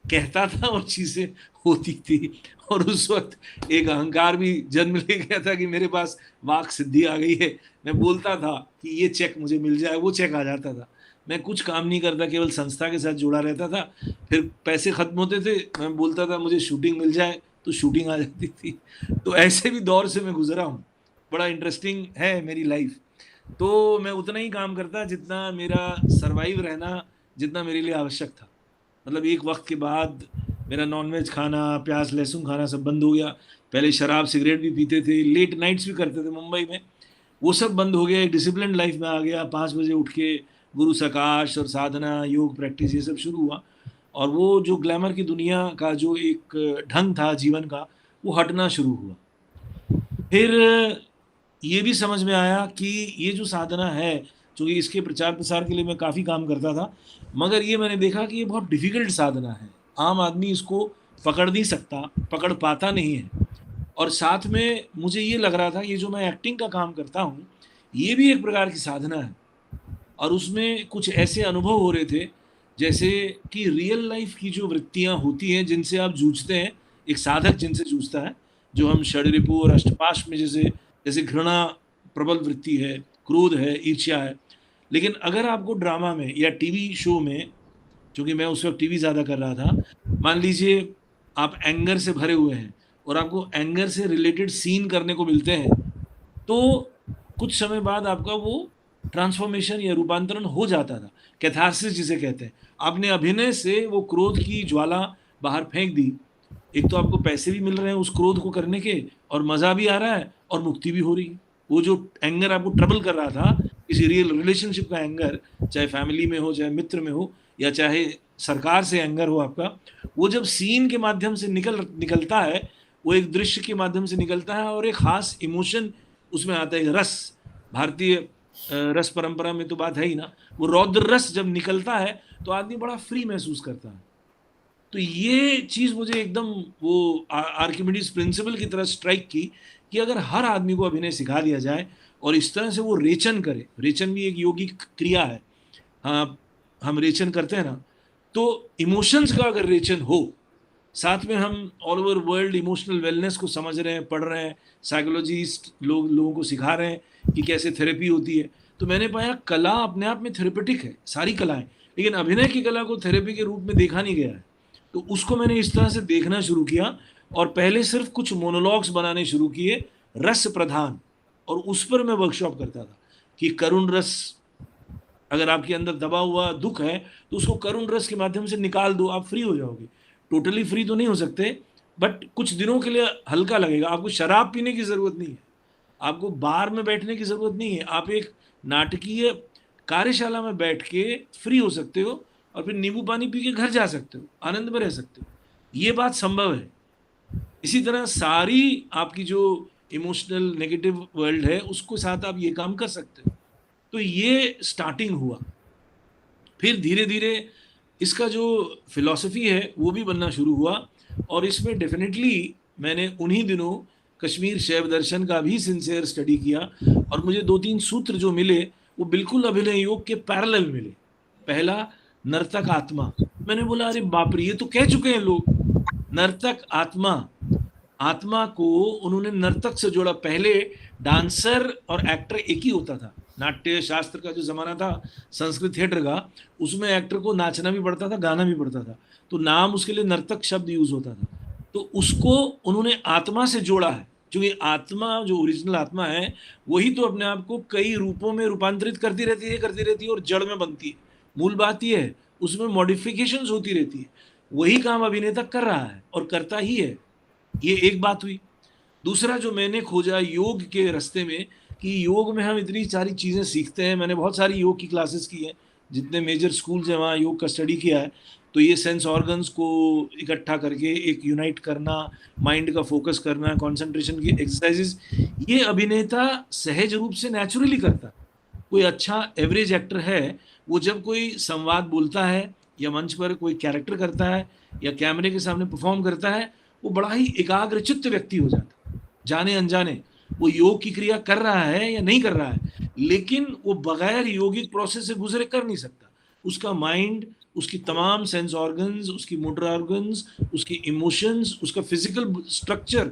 कहता था और चीज़ें होती थी। और उस वक्त एक अहंकार भी जन्म ले गया था कि मेरे पास वाक सिद्धि आ गई है। मैं बोलता था कि ये चेक मुझे मिल जाए, वो चेक आ जाता था। मैं कुछ काम नहीं करता, केवल संस्था के साथ जुड़ा रहता था। फिर पैसे खत्म होते थे, मैं बोलता था मुझे शूटिंग मिल जाए, तो शूटिंग आ जाती थी। तो ऐसे भी दौर से मैं गुजरा हूँ। बड़ा इंटरेस्टिंग है मेरी लाइफ। तो मैं उतना ही काम करता जितना मेरा सर्वाइव रहना, जितना मेरे लिए आवश्यक था। मतलब एक वक्त के बाद मेरा नॉनवेज खाना, प्याज लहसुन खाना सब बंद हो गया। पहले शराब सिगरेट भी पीते थे, लेट नाइट्स भी करते थे मुंबई में, वो सब बंद हो गया। एक डिसिप्लिन लाइफ में आ गया। 5 बजे उठ के गुरु सकाश और साधना, योग प्रैक्टिस, ये सब शुरू हुआ। और वो जो ग्लैमर की दुनिया का जो एक ढंग था जीवन का, वो हटना शुरू हुआ। फिर ये भी समझ में आया कि ये जो साधना है, चूँकि इसके प्रचार प्रसार के लिए मैं काफ़ी काम करता था, मगर ये मैंने देखा कि ये बहुत डिफ़िकल्ट साधना है। आम आदमी इसको पकड़ नहीं सकता, पकड़ पाता नहीं है। और साथ में मुझे ये लग रहा था, ये जो मैं एक्टिंग का काम करता हूँ, ये भी एक प्रकार की साधना है। और उसमें कुछ ऐसे अनुभव हो रहे थे जैसे कि रियल लाइफ की जो वृत्तियाँ होती हैं, जिनसे आप जूझते हैं, एक साधक जिनसे जूझता है, जो हम षड्रिपु और अष्टपाश में जैसे घृणा प्रबल वृत्ति है, क्रोध है, ईर्ष्या है। लेकिन अगर आपको ड्रामा में या टीवी शो में, क्योंकि मैं उस वक्त टीवी ज़्यादा कर रहा था, मान लीजिए आप एंगर से भरे हुए हैं और आपको एंगर से रिलेटेड सीन करने को मिलते हैं, तो कुछ समय बाद आपका वो ट्रांसफॉर्मेशन या रूपांतरण हो जाता था। कैथारसिस जिसे कहते हैं। आपने अभिनय से वो क्रोध की ज्वाला बाहर फेंक दी। एक तो आपको पैसे भी मिल रहे हैं उस क्रोध को करने के, और मज़ा भी आ रहा है, और मुक्ति भी हो रही है। वो जो एंगर आपको ट्रबल कर रहा था, किसी रियल रिलेशनशिप का एंगर, चाहे फैमिली में हो, चाहे मित्र में हो, या चाहे सरकार से एंगर हो आपका, वो जब सीन के माध्यम से निकलता है, वो एक दृश्य के माध्यम से निकलता है, और एक ख़ास इमोशन उसमें आता है, रस। भारतीय रस परंपरा में तो बात है ही ना, वो रौद्र रस जब निकलता है तो आदमी बड़ा फ्री महसूस करता है। तो ये चीज़ मुझे एकदम वो आर्किमिडीज प्रिंसिपल की तरह स्ट्राइक की कि अगर हर आदमी को अभिनय सिखा दिया जाए और इस तरह से वो रेचन करे, रेचन भी एक योगिक क्रिया है। हाँ, हम रेचन करते हैं ना, तो इमोशंस का अगर रेचन हो, साथ में हम all over world emotional wellness को समझ रहे हैं, पढ़ रहे हैं, साइकोलॉजिस्ट लोगों को सिखा रहे हैं कि कैसे थेरेपी होती है, तो मैंने पाया कला अपने आप में थेरेपेटिक है, सारी कलाएं। लेकिन अभिनय की कला को थेरेपी के रूप में देखा नहीं गया है। तो उसको मैंने इस तरह से देखना शुरू किया, और पहले सिर्फ कुछ मोनोलॉग्स बनाने शुरू किए, रस प्रधान, और उस पर मैं वर्कशॉप करता था कि करुण रस, अगर आपके अंदर दबा हुआ दुख है तो उसको करुण रस के माध्यम से निकाल दो, आप फ्री हो जाओगे। टोटली फ्री तो नहीं हो सकते, बट कुछ दिनों के लिए हल्का लगेगा। आपको शराब पीने की जरूरत नहीं है, आपको बार में बैठने की जरूरत नहीं है, आप एक नाटकीय कार्यशाला में बैठ के फ्री हो सकते हो और फिर नींबू पानी पी के घर जा सकते हो, आनंद में रह सकते हो। ये बात संभव है। इसी तरह सारी आपकी जो इमोशनल नेगेटिव वर्ल्ड है उसको साथ आप ये काम कर सकते हो। तो ये स्टार्टिंग हुआ। फिर धीरे धीरे इसका जो फिलॉसफी है वो भी बनना शुरू हुआ, और इसमें डेफिनेटली मैंने उन्हीं दिनों कश्मीर शैव दर्शन का भी सिंसियर स्टडी किया, और मुझे 2-3 सूत्र जो मिले वो बिल्कुल अभिनय योग के पैरेलल मिले। पहला, नर्तक आत्मा। मैंने बोला अरे बाप रे, ये तो कह चुके हैं लोग, नर्तक आत्मा। आत्मा को उन्होंने नर्तक से जोड़ा। पहले डांसर और एक्टर एक ही होता था। नाट्य शास्त्र का जो जमाना था संस्कृत थिएटर का, उसमें एक्टर को नाचना भी पड़ता था, गाना भी पड़ता था, तो नाम उसके लिए नर्तक शब्द यूज होता था। तो उसको उन्होंने आत्मा से जोड़ा है, क्योंकि आत्मा जो ओरिजिनल आत्मा है वही तो अपने आप को कई रूपों में रूपांतरित करती रहती है और जड़ में बनती है। मूल बात यह है, उसमें मॉडिफिकेशंस होती रहती है। वही काम अभिनेता कर रहा है और करता ही है। ये एक बात हुई। दूसरा जो मैंने खोजा योग के रास्ते में, कि योग में हम इतनी सारी चीज़ें सीखते हैं। मैंने बहुत सारी योग की क्लासेस की हैं, जितने मेजर स्कूल्स हैं वहाँ योग का स्टडी किया है। तो ये सेंस ऑर्गन्स को इकट्ठा करके एक यूनाइट करना, माइंड का फोकस करना, कंसंट्रेशन की एक्सरसाइजेस, ये अभिनेता सहज रूप से नेचुरली करता। कोई अच्छा एवरेज एक्टर है, वो जब कोई संवाद बोलता है या मंच पर कोई कैरेक्टर करता है या कैमरे के सामने परफॉर्म करता है, वो बड़ा ही एकाग्रचित्त व्यक्ति हो जाता, जाने अनजाने वो योग की क्रिया कर रहा है या नहीं कर रहा है, लेकिन वो बगैर योगिक प्रोसेस से गुजरे कर नहीं सकता। उसका माइंड, उसकी तमाम सेंस ऑर्गन्स, उसकी मोटर ऑर्गन्स, उसकी इमोशंस, उसका फिजिकल स्ट्रक्चर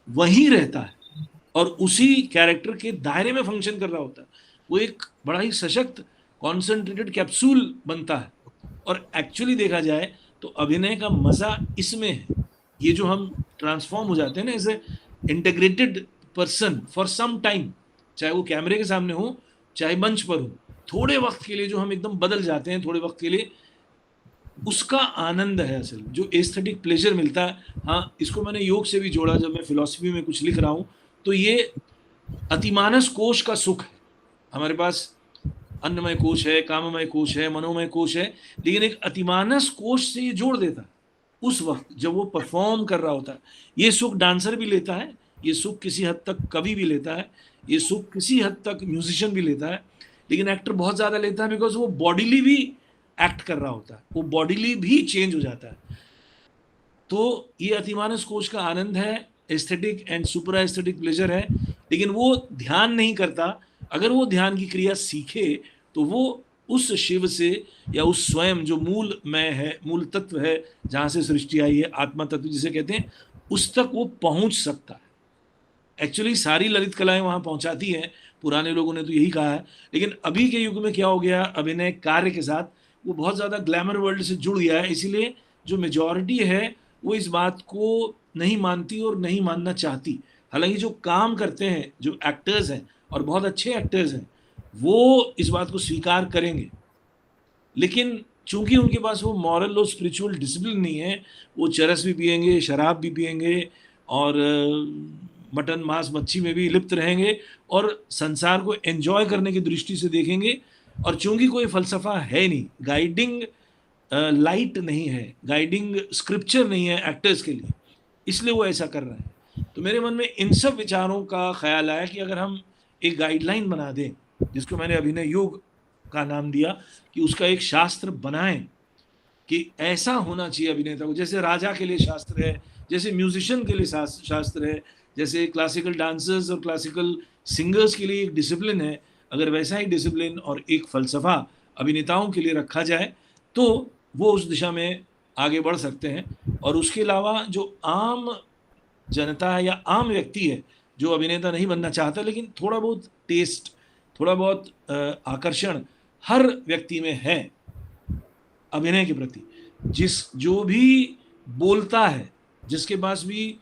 वहीं रहता है और उसी कैरेक्टर के दायरे में फंक्शन कर रहा होता है। वो एक बड़ा ही सशक्त कॉन्सेंट्रेटेड कैप्सूल बनता है। और एक्चुअली देखा जाए तो अभिनय का मजा इसमें है। ये जो हम ट्रांसफॉर्म हो जाते हैं ना as a integrated person for some time, चाहे वो कैमरे के सामने हो चाहे मंच पर हो, थोड़े वक्त के लिए जो हम एकदम बदल जाते हैं, थोड़े वक्त के लिए, उसका आनंद है असल जो एस्थेटिक प्लेजर मिलता है। हाँ, इसको मैंने योग से भी जोड़ा। जब मैं फिलॉसफी में कुछ लिख रहा हूँ तो ये अतिमानस कोश का सुख है। हमारे पास अन्नमय कोश है, काममय कोश है, मनोमय कोश है, लेकिन एक अतिमानस कोश से ये जोड़ देता है उस वक्त जब वो परफॉर्म कर रहा होता है। ये सुख डांसर भी लेता है, ये सुख किसी हद तक कवि भी लेता है, ये सुख किसी हद तक म्यूजिशियन भी लेता है, लेकिन एक्टर बहुत ज़्यादा लेता है बिकॉज वो बॉडीली भी एक्ट कर रहा होता है, वो बॉडीली भी चेंज हो जाता है। तो ये अतिमानस कोश का आनंद है, एस्थेटिक एंड सुपरा एस्थेटिक प्लेजर है, लेकिन वो ध्यान नहीं करता। अगर वो ध्यान की क्रिया सीखे तो वो उस शिव से या उस स्वयं जो मूल मैं है, मूल तत्व है जहाँ से सृष्टि आई है, आत्मा तत्व जिसे कहते हैं, उस तक वो पहुँच सकता है। एक्चुअली सारी ललित कलाएं वहाँ पहुँचाती हैं, पुराने लोगों ने तो यही कहा है। लेकिन अभी के युग में क्या हो गया, अभिनय कार्य के साथ वो बहुत ज़्यादा ग्लैमर वर्ल्ड से जुड़ गया है, इसीलिए जो मेजॉरिटी है वो इस बात को नहीं मानती और नहीं मानना चाहती। हालांकि जो काम करते हैं, जो एक्टर्स हैं और बहुत अच्छे एक्टर्स हैं, वो इस बात को स्वीकार करेंगे, लेकिन चूंकि उनके पास वो मॉरल और स्पिरिचुअल डिसिप्लिन नहीं है, वो चरस भी पिएंगे, शराब भी पिएंगे और मटन मांस मच्छी में भी लिप्त रहेंगे और संसार को एंजॉय करने की दृष्टि से देखेंगे। और चूंकि कोई फलसफा है नहीं, गाइडिंग लाइट नहीं है, गाइडिंग स्क्रिप्चर नहीं है एक्टर्स के लिए, इसलिए वो ऐसा कर रहे हैं। तो मेरे मन में इन सब विचारों का ख्याल आया कि अगर हम एक गाइडलाइन बना दें, जिसको मैंने अभिनय योग का नाम दिया, कि उसका एक शास्त्र बनाएं कि ऐसा होना चाहिए अभिनेता को, जैसे राजा के लिए शास्त्र है, जैसे म्यूजिशियन के लिए शास्त्र है, जैसे क्लासिकल डांसर्स और क्लासिकल सिंगर्स के लिए एक डिसिप्लिन है। अगर वैसा ही डिसिप्लिन और एक फलसफा अभिनेताओं के लिए रखा जाए तो वो उस दिशा में आगे बढ़ सकते हैं। और उसके अलावा जो आम जनता है या आम व्यक्ति है जो अभिनेता नहीं बनना चाहता, लेकिन थोड़ा बहुत टेस्ट, थोड़ा बहुत आकर्षण हर व्यक्ति में है अभिनय के प्रति, जो भी बोलता है, जिसके पास भी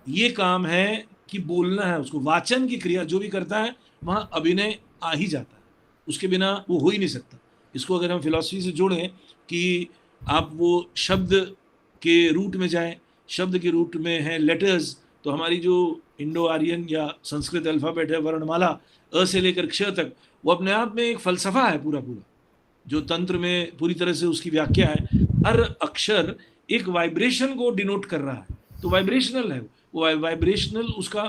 ये काम है कि बोलना है, उसको वाचन की क्रिया जो भी करता है वहां अभिनय आ ही जाता है, उसके बिना वो हो ही नहीं सकता। इसको अगर हम फिलॉसफी से जोड़ें कि आप वो शब्द के रूट में जाएं, शब्द के रूट में है लेटर्स, तो हमारी जो इंडो आर्यन या संस्कृत अल्फाबेट है, वर्णमाला अ से लेकर क्ष तक, वो अपने आप में एक फलसफा है पूरा पूरा, जो तंत्र में पूरी तरह से उसकी व्याख्या है। हर अक्षर एक वाइब्रेशन को डिनोट कर रहा है, तो वाइब्रेशनल है वो, वाइब्रेशनल उसका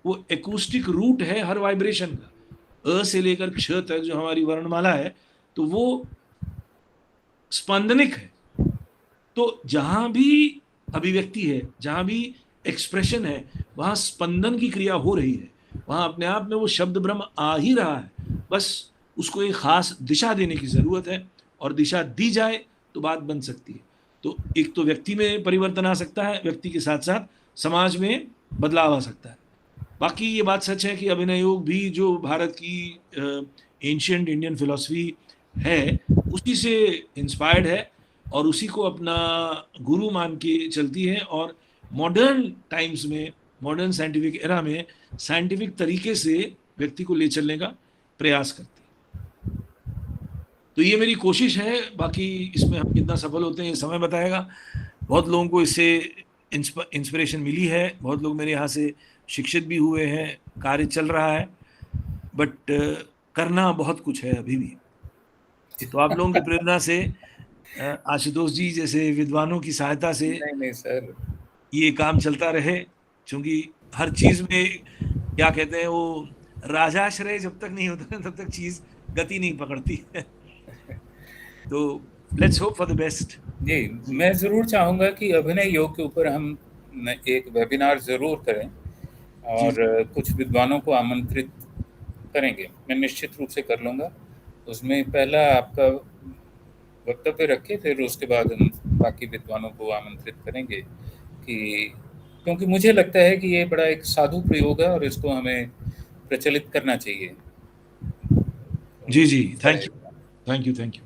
वो एकूस्टिक रूट है हर वाइब्रेशन का। अ से लेकर क्ष तक जो हमारी वर्णमाला है, तो वो स्पंदनिक है। तो जहां भी अभिव्यक्ति है, जहां भी एक्सप्रेशन है, वहां स्पंदन की क्रिया हो रही है, वहां अपने आप में वो शब्द ब्रह्म आ ही रहा है। बस उसको एक खास दिशा देने की जरूरत है, और दिशा दी जाए तो बात बन सकती है। तो एक तो व्यक्ति में परिवर्तन आ सकता है, व्यक्ति के साथ साथ समाज में बदलाव आ सकता है। बाकी ये बात सच है कि अभिनय योग भी जो भारत की एंशिएंट इंडियन फिलॉसफी है उसी से इंस्पायर्ड है, और उसी को अपना गुरु मान के चलती है, और मॉडर्न टाइम्स में, मॉडर्न साइंटिफिक एरा में साइंटिफिक तरीके से व्यक्ति को ले चलने का प्रयास करती है। तो ये मेरी कोशिश है, बाकी इसमें हम कितना सफल होते हैं ये समय बताएगा। बहुत लोगों को इससे इंस्पिरेशन मिली है, बहुत लोग मेरे यहाँ से शिक्षित भी हुए हैं, कार्य चल रहा है, बट करना बहुत कुछ है अभी भी। तो आप लोगों की प्रेरणा से, आशुतोष जी जैसे विद्वानों की सहायता से नहीं सर, ये काम चलता रहे, क्योंकि हर चीज में क्या कहते हैं वो राजाश्रय जब तक नहीं होता तब तक चीज गति नहीं पकड़ती है। तो let's hope for the best. जी, मैं ज़रूर चाहूँगा कि अभिनय योग के ऊपर हम एक वेबिनार ज़रूर करें, और कुछ विद्वानों को आमंत्रित करेंगे। मैं निश्चित रूप से कर लूँगा। उसमें पहला आपका वक्तव्य रखें, फिर उसके बाद हम बाकी विद्वानों को आमंत्रित करेंगे, कि क्योंकि मुझे लगता है कि ये बड़ा एक साधु प्रयोग है और इसको हमें प्रचलित करना चाहिए। जी जी, थैंक यू।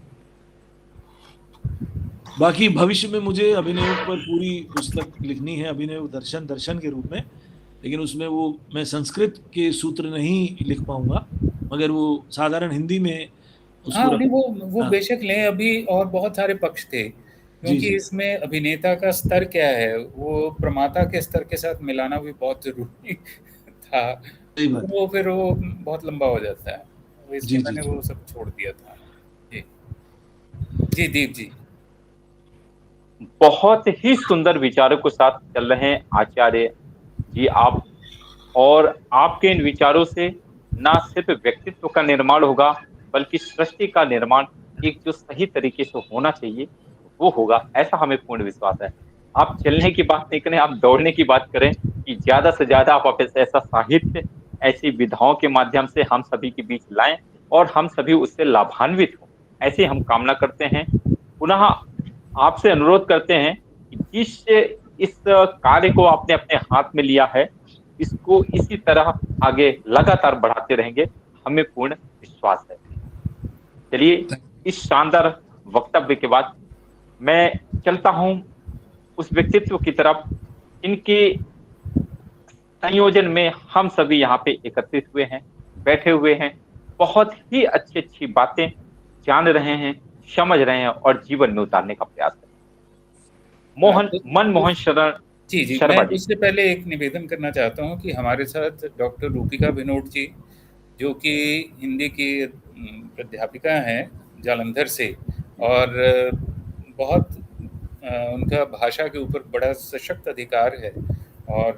बाकी भविष्य में मुझे अभिनय पर पूरी पुस्तक लिखनी है, अभिनय दर्शन के रूप में, लेकिन उसमें वो मैं संस्कृत के सूत्र नहीं लिख पाऊंगा, मगर वो साधारण हिंदी में हाँ, नहीं वो बेशक लें। अभी और बहुत सारे पक्ष थे, क्योंकि इसमें अभिनेता का स्तर क्या है वो प्रमाता के स्तर के साथ मिलाना भी बहुत जरूरी था। वो फिर वो बहुत लंबा हो जाता है, इसलिए मैंने वो सब छोड़ दिया था। जी दीप जी, बहुत ही सुंदर विचारों के साथ चल रहे हैं आचार्य जी आप, और आपके इन विचारों से ना सिर्फ व्यक्तित्व का निर्माण होगा, बल्कि सृष्टि का निर्माण एक जो सही तरीके से होना चाहिए वो होगा, ऐसा हमें पूर्ण विश्वास है। आप चलने की बात नहीं करें, आप दौड़ने की बात करें कि ज्यादा से ज्यादा आप ऐसा साहित्य, ऐसी विधाओं के माध्यम से हम सभी के बीच लाएं और हम सभी उससे लाभान्वित हों, ऐसी हम कामना करते हैं। पुनः आपसे अनुरोध करते हैं कि जिस इस कार्य को आपने अपने हाथ में लिया है, इसको इसी तरह आगे लगातार बढ़ाते रहेंगे, हमें पूर्ण विश्वास है। चलिए, इस शानदार वक्तव्य के बाद मैं चलता हूं उस व्यक्तित्व की तरफ, इनके संयोजन में हम सभी यहाँ पे एकत्रित हुए हैं, बैठे हुए हैं, बहुत ही अच्छी बातें जान रहे हैं, समझ रहे हैं और जीवन में उतारने का प्रयास कर रहे हैं। मनमोहन शरण जी, मैं इससे पहले एक निवेदन करना चाहता हूँ कि हमारे साथ डॉक्टर रूपिका भिनोट जी, जो कि हिंदी की प्राध्यापिका हैं जालंधर से, और बहुत उनका भाषा के ऊपर बड़ा सशक्त अधिकार है और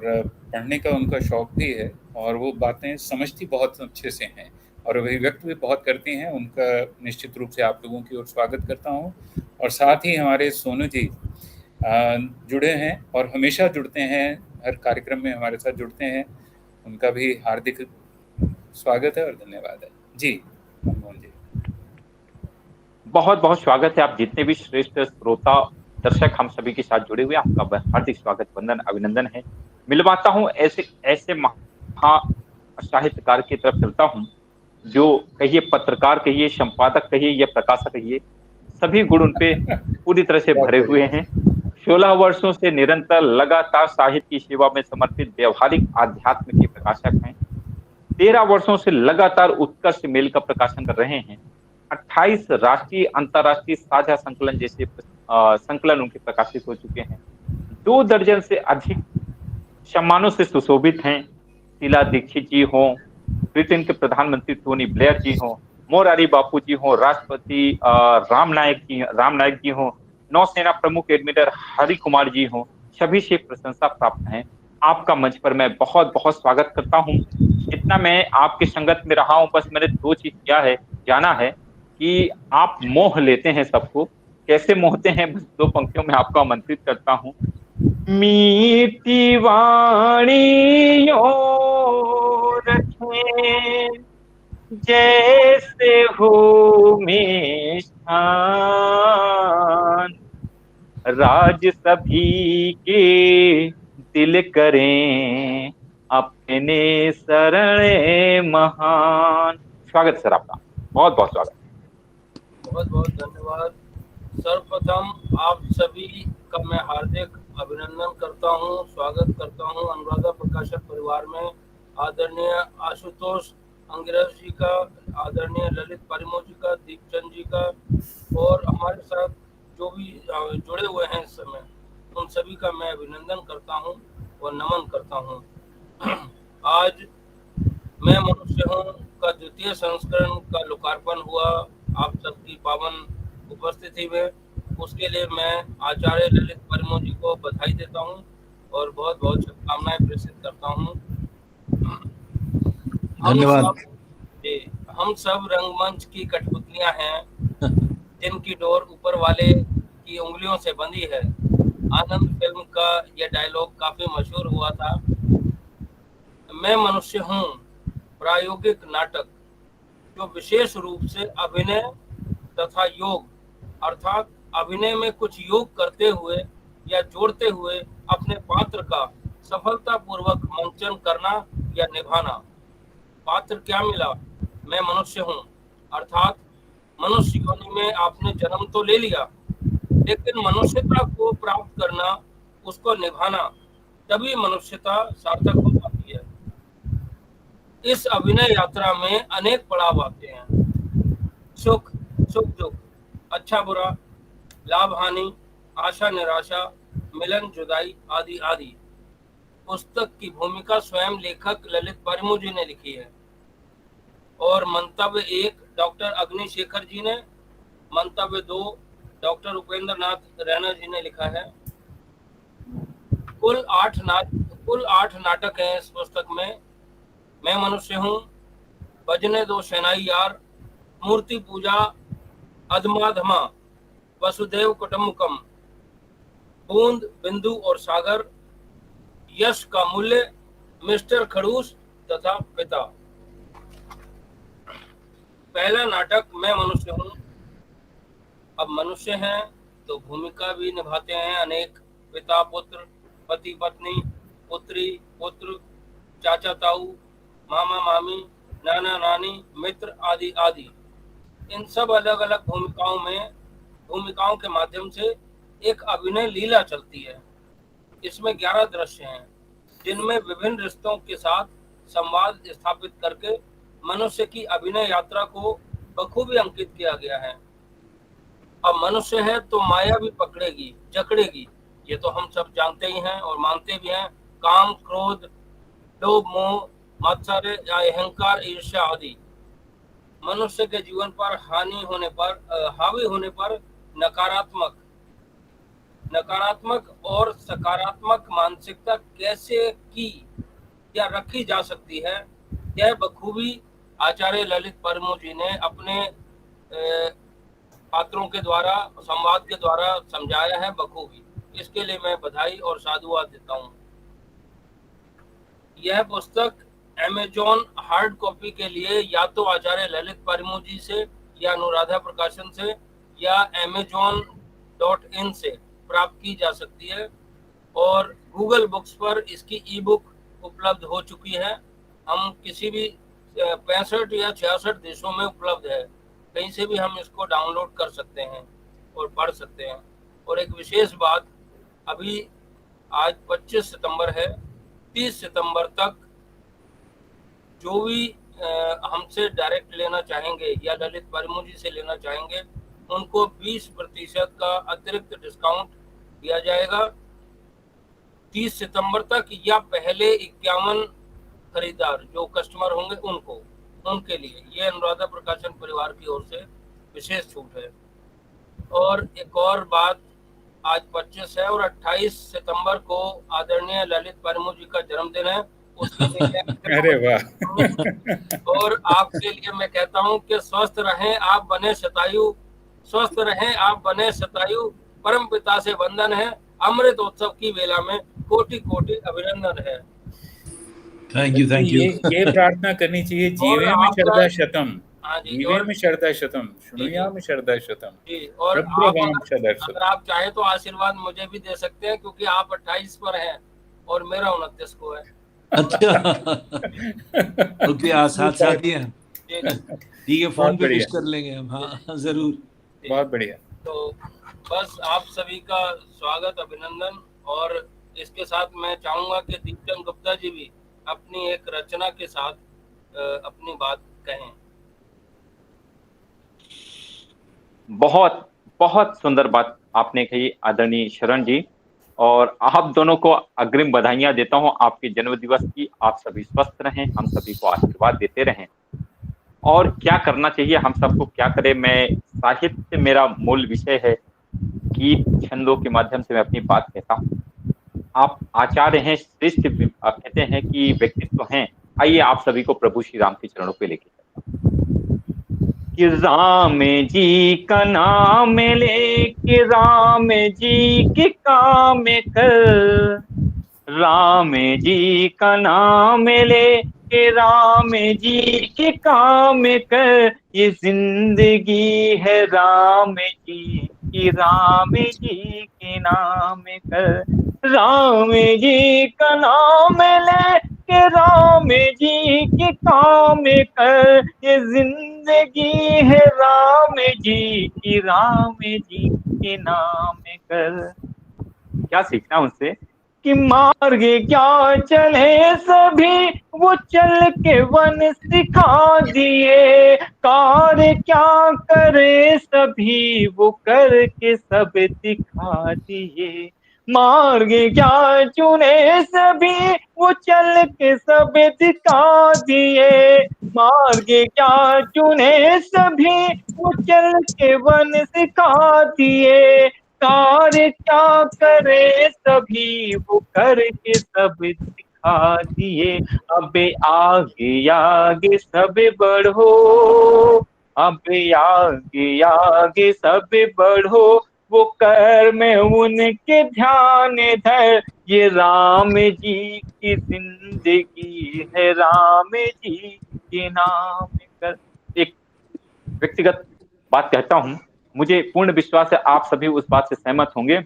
पढ़ने का उनका शौक भी है, और वो बातें समझती बहुत अच्छे से हैं और अभिव्यक्त भी बहुत करती हैं। उनका निश्चित रूप से आप लोगों की ओर स्वागत करता हूं। और साथ ही हमारे सोनू जी जुड़े हैं और हमेशा जुड़ते हैं, हर कार्यक्रम में हमारे साथ जुड़ते हैं, उनका भी हार्दिक स्वागत है और धन्यवाद है। जी मनमोहन जी, बहुत बहुत स्वागत है। आप जितने भी श्रेष्ठ श्रोता दर्शक हम सभी के साथ जुड़े हुए, आपका हार्दिक स्वागत, वंदन, अभिनंदन है। मिलवाता हूँ ऐसे महा साहित्यकार की तरफ चलता हूँ, जो कहिए पत्रकार कहिए, संपादक कहिए या प्रकाशक कहिए, सभी गुण उन पे पूरी तरह से भरे हुए हैं। 16 वर्षों से निरंतर लगातार साहित्य की सेवा में समर्पित व्यवहारिक आध्यात्म के प्रकाशक हैं। 13 वर्षों से लगातार उत्कर्ष मेल का प्रकाशन कर रहे हैं। 28 राष्ट्रीय अंतर्राष्ट्रीय साझा संकलन जैसे संकलन उनके प्रकाशित हो चुके हैं। 2 दर्जन से अधिक सम्मानों से सुशोभित हैं। शीला दीक्षित जी हों, ब्रिटेन के प्रधानमंत्री टोनी ब्लेयर जी हों, मोरारी बापू जी हों, राष्ट्रपति राम नायक जी हों, नौसेना प्रमुख एडमिरल हरि कुमार जी हों, सभी से प्रशंसा प्राप्त हैं। आपका मंच पर मैं बहुत बहुत स्वागत करता हूं। जितना मैं आपके संगत में रहा हूं, बस मैंने 2 चीज जाना है कि आप मोह लेते हैं सबको। कैसे मोहते हैं, बस 2 पंक्तियों में आपको आमंत्रित करता हूं। मीठी वाणी यो रखें, जैसे हो में शान, राज सभी के दिल करें, अपने शरण महान। स्वागत सर आपका, बहुत बहुत स्वागत। बहुत बहुत धन्यवाद। सर्वप्रथम आप सभी का मैं हार्दिक अभिनंदन करता हूं, स्वागत करता हूं अनुराधा प्रकाशक परिवार में। आदरणीय आशुतोष अंग्रेज जी का, आदरणीय ललित परिमो जी का, दीपचंद जी का, और हमारे साथ जो भी जुड़े हुए हैं इस समय, उन सभी का मैं अभिनंदन करता हूं और नमन करता हूं। आज मैं मनुष्य हूं का 2य संस्करण का लोकार्पण हुआ आप सबकी पावन उपस्थिति में। उसके लिए मैं आचार्य ललित परिमो जी को बधाई देता हूं और बहुत बहुत शुभकामनाएं प्रेषित करता हूं। धन्यवाद। हम सब रंगमंच की कठपुतलियां हैं जिनकी डोर ऊपर वाले की उंगलियों से बंधी है। आनंद फिल्म का यह डायलॉग काफी मशहूर हुआ था। मैं मनुष्य हूँ प्रायोगिक नाटक जो विशेष रूप से अभिनय तथा योग अर्थात अभिनय में कुछ योग करते हुए या जोड़ते हुए अपने पात्र का सफलतापूर्वक मंचन करना या निभाना। पात्र क्या मिला? मैं मनुष्य हूँ अर्थात मनुष्य योनि में आपने जन्म तो ले लिया, लेकिन मनुष्यता को प्राप्त करना, उसको निभाना, तभी मनुष्यता सार्थक हो पाती है। इस अभिनय यात्रा में अनेक पड़ाव आते हैं। सुख दुख, अच्छा बुरा, लाभ हानि, आशा निराशा, मिलन जुदाई आदि आदि। पुस्तक की भूमिका स्वयं लेखक ललित परिमो जी ने लिखी है और मंतव्य 1 डॉक्टर अग्निशेखर जी ने, मंतव्य 2 डॉक्टर उपेंद्र नाथ रैना जी ने लिखा है। कुल 8 नाटक हैं इस पुस्तक में। मैं मनुष्य हूँ, बजने दो शहनाई यार, मूर्ति पूजा, अधमा, वसुदेव कुटुंबकम, बूंद बिंदु और सागर, यश का मूल्य, मिस्टर खड़ूस तथा पिता। पहला नाटक मैं मनुष्य हूँ। अब मनुष्य हैं तो भूमिका भी निभाते हैं अनेक। पिता पुत्र, पति पत्नी, पुत्री पुत्र, चाचा ताऊ, मामा मामी, नाना नानी, मित्र आदि आदि। इन सब अलग अलग भूमिकाओं के माध्यम से एक अभिनय लीला चलती है। इसमें 11 दृश्य हैं जिनमें विभिन्न रिश्तों के साथ संवाद स्थापित करके मनुष्य की अभिनय यात्रा को बखूबी अंकित किया गया है। अब मनुष्य है तो माया भी पकड़ेगी, जकड़ेगी, ये तो हम सब जानते ही हैं और मानते भी हैं। काम, क्रोध, लोभ, मोह, मात्सर्य, अहंकार, ईर्ष्या आदि मनुष्य के जीवन पर हावी होने पर नकारात्मक और सकारात्मक मानसिकता कैसे की या रखी जा सकती है, यह बखूबी आचार्य ललित परिमो जी ने अपने पात्रों के द्वारा, संवाद के द्वारा समझाया है बखूबी। इसके लिए मैं बधाई और साधुवाद देता हूँ। यह पुस्तक अमेजॉन हार्ड कॉपी के लिए या तो आचार्य ललित परिमो जी से या अनुराधा प्रकाशन से या amazon.in से प्राप्त की जा सकती है और गूगल बुक्स पर इसकी ई बुक उपलब्ध हो चुकी है। हम किसी भी 65 या 66 देशों में उपलब्ध है, कहीं से भी हम इसको डाउनलोड कर सकते हैं और पढ़ सकते हैं। और एक विशेष बात, अभी आज 25 सितंबर है, 30 सितंबर तक जो भी हमसे डायरेक्ट लेना चाहेंगे या ललित परिमू जी से लेना चाहेंगे, उनको 20% का अतिरिक्त डिस्काउंट दिया जाएगा 30 सितंबर तक, या पहले 51 खरीदार जो कस्टमर होंगे उनके लिए ये अनुराधा प्रकाशन परिवार की ओर से विशेष छूट है। और एक और बात, आज 25 है और 28 सितंबर को आदरणीय ललित परिमू जी का जन्मदिन है, उसके लिए अरे वाह। और आपके लिए मैं कहता हूं कि स्वस्थ रहें आप बने शतायु, स्वस्थ रहें आप बने शतायु, परम पिता से वंदन है, अमृत उत्सव की वेला में कोटि कोटि अभिनंदन है। Thank you. ये प्रार्थना करनी चाहिए, जीवे में शरदा शतम, हाँ जी, जीवे में शरदा शतम, शृणुयाम शरदा शतम, जी, और प्रभ्रवाम शरदा अगर शतम। आप चाहें तो आशीर्वाद मुझे भी दे सकते हैं, क्योंकि आप 28 पर हैं और मेरा 29 को है। अच्छा ओके, साथ ही हैं, जी, ठीक है, फोन पे विश कर लेंगे हम। हाँ जरूर, बहुत बढ़िया। तो बस आप सभी का स्वागत, अभिनंदन। और इसके साथ मैं चाहूंगा कि दीपचंद गुप्ता जी भी अपनी एक रचना के साथ अपनी बात कहें। बहुत बहुत सुंदर बात आपने कही आदरणीय शरण जी, और आप दोनों को अग्रिम बधाइयां देता हूं आपके जन्मदिवस की। आप सभी स्वस्थ रहें, हम सभी को आशीर्वाद देते रहें। और क्या करना चाहिए, हम सबको क्या करें, मैं साहित्य मेरा मूल विषय है, गीत छंदों के माध्यम से मैं अपनी बात कहता हूँ। आप आचार्य हैं, श्रेष्ठ कहते हैं कि व्यक्तित्व हैं। आइए आप सभी को प्रभु श्री राम के चरणों पे लेके चलता कि राम जी का नाम ले के राम जी के काम कर, राम जी का नाम ले के राम जी के काम कर, ये जिंदगी है राम जी की, राम जी के नाम कर, राम जी का नाम ले के राम जी के काम कर, ये जिंदगी है राम जी की, राम जी के नाम कर। क्या सीखना उनसे कि मार्ग क्या चले सभी वो चल के वन सिखा दिए, कार्य क्या करे सभी वो करके सब दिखा दिए, मार्ग क्या चुने सभी वो चल के सब दिखा दिए, मार्ग क्या चुने सभी वो चल के वन सिखा दिए, कार्य क्या करे सभी वो करके सब दिखा दिए, अब आगे आगे सब बढ़ो, अब आगे आगे सब बढ़ो, वो कर में उनके ध्यान धर, ये राम जी की जिंदगी है, राम जी के नाम कर। एक व्यक्तिगत बात कहता हूं, मुझे पूर्ण विश्वास है आप सभी उस बात से सहमत होंगे।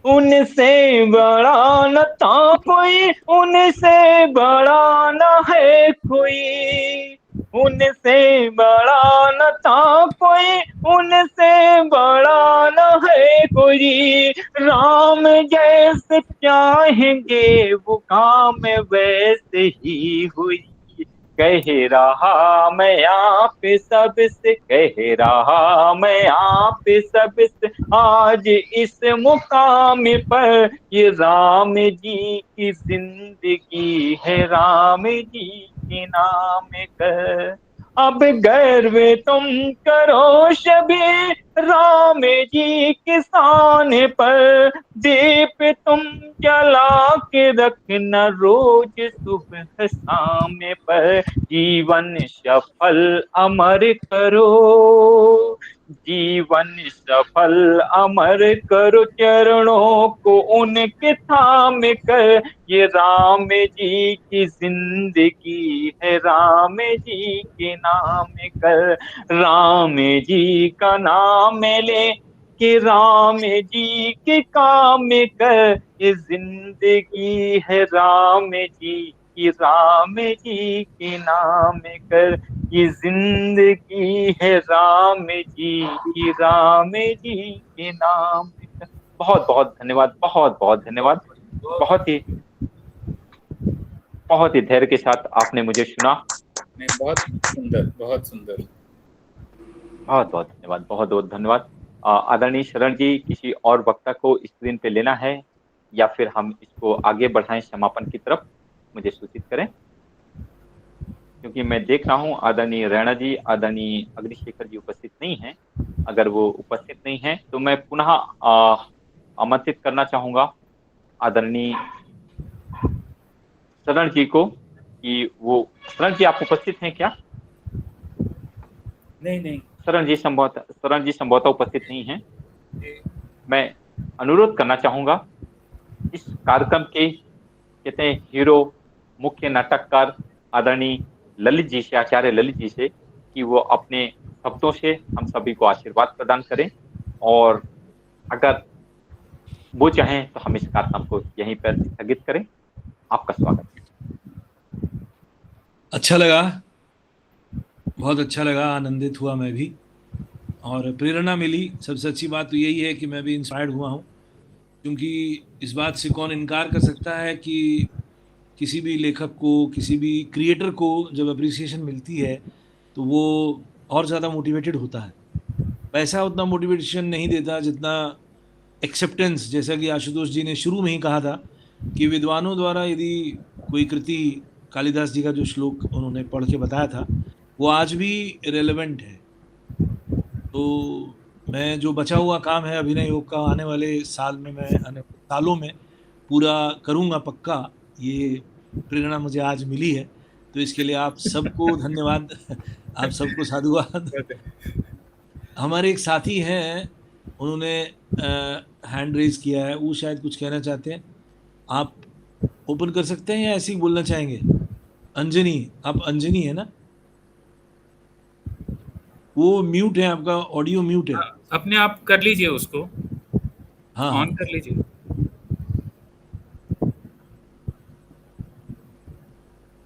उनसे बड़ा न था कोई, उनसे बड़ा न है कोई, उनसे बड़ा न था कोई, उनसे बड़ा न है कोई, राम जैसे चाहेंगे वो काम वैसे ही हुई, कह रहा मैं आप सबसे, कह रहा मैं आप सबसे, आज इस मुकाम पर, ये राम जी की जिंदगी है, राम जी के नाम कर। अब गर्व तुम करो सभी राम जी के शान पर, दीप तुम जला के रखना रोज सुबह शाम पर, जीवन सफल अमर करो, जीवन सफल अमर करो, चरणों को उनके थाम कर, ये राम जी की जिंदगी है, राम जी के नाम कर, राम जी का नाम ले कि राम जी के काम कर, ये जिंदगी है राम जी की, राम जी के नाम कर, ये जिंदगी है राम जी की, राम जी के नाम कर। बहुत बहुत धन्यवाद, बहुत बहुत धन्यवाद। बहुत ही धैर्य के साथ आपने मुझे सुना। नहीं, बहुत सुंदर, बहुत सुंदर। बहुत बहुत धन्यवाद, बहुत बहुत धन्यवाद। आदरणीय शरण जी, किसी और वक्ता को स्क्रीन पे लेना है या फिर हम इसको आगे बढ़ाएं समापन की तरफ, मुझे सूचित करें, क्योंकि मैं देख रहा हूं आदरणीय रैना जी, आदरणीय अग्निशेखर जी उपस्थित नहीं हैं। अगर वो उपस्थित नहीं हैं तो मैं पुनः आमंत्रित करना चाहूंगा आदरणीय शरण जी को कि वो, शरण जी आप उपस्थित हैं क्या? नहीं, शरण जी संभवतः उपस्थित नहीं हैं। मैं अनुरोध करना चाहूंगा इस कार्यक्रम के कहते हैं हीरो, मुख्य नाटककार आदरणीय ललित जी से, आचार्य ललित जी से, कि वो अपने शब्दों से हम सभी को आशीर्वाद प्रदान करें, और अगर वो चाहें तो हम इस कार्यक्रम को यहीं पर स्थगित करें। आपका स्वागत है। अच्छा लगा, बहुत अच्छा लगा, आनंदित हुआ मैं भी, और प्रेरणा मिली। सबसे अच्छी बात तो यही है कि मैं भी इंस्पायर्ड हुआ हूँ, क्योंकि इस बात से कौन इनकार कर सकता है कि किसी भी लेखक को, किसी भी क्रिएटर को जब अप्रिसिएशन मिलती है तो वो और ज़्यादा मोटिवेटेड होता है। पैसा उतना मोटिवेशन नहीं देता जितना एक्सेप्टेंस, जैसा कि आशुतोष जी ने शुरू में ही कहा था कि विद्वानों द्वारा यदि कोई कृति, कालिदास जी का जो श्लोक उन्होंने पढ़ के बताया था, वो आज भी रेलेवेंट है। तो मैं जो बचा हुआ काम है अभिनय योग का, आने वाले सालों में पूरा करूँगा पक्का। ये प्रेरणा मुझे आज मिली है, तो इसके लिए आप सबको धन्यवाद, आप सबको साधुवाद। हमारे एक साथी हैं, उन्होंने हैंड रेज किया है, वो शायद कुछ कहना चाहते हैं। आप ओपन कर सकते हैं या ऐसे ही बोलना चाहेंगे? अंजनी, आप अंजनी है ना? वो म्यूट है, आपका ऑडियो म्यूट है। अपने आप कर लीजिए उसको, हाँ, ऑन कर लीजिए।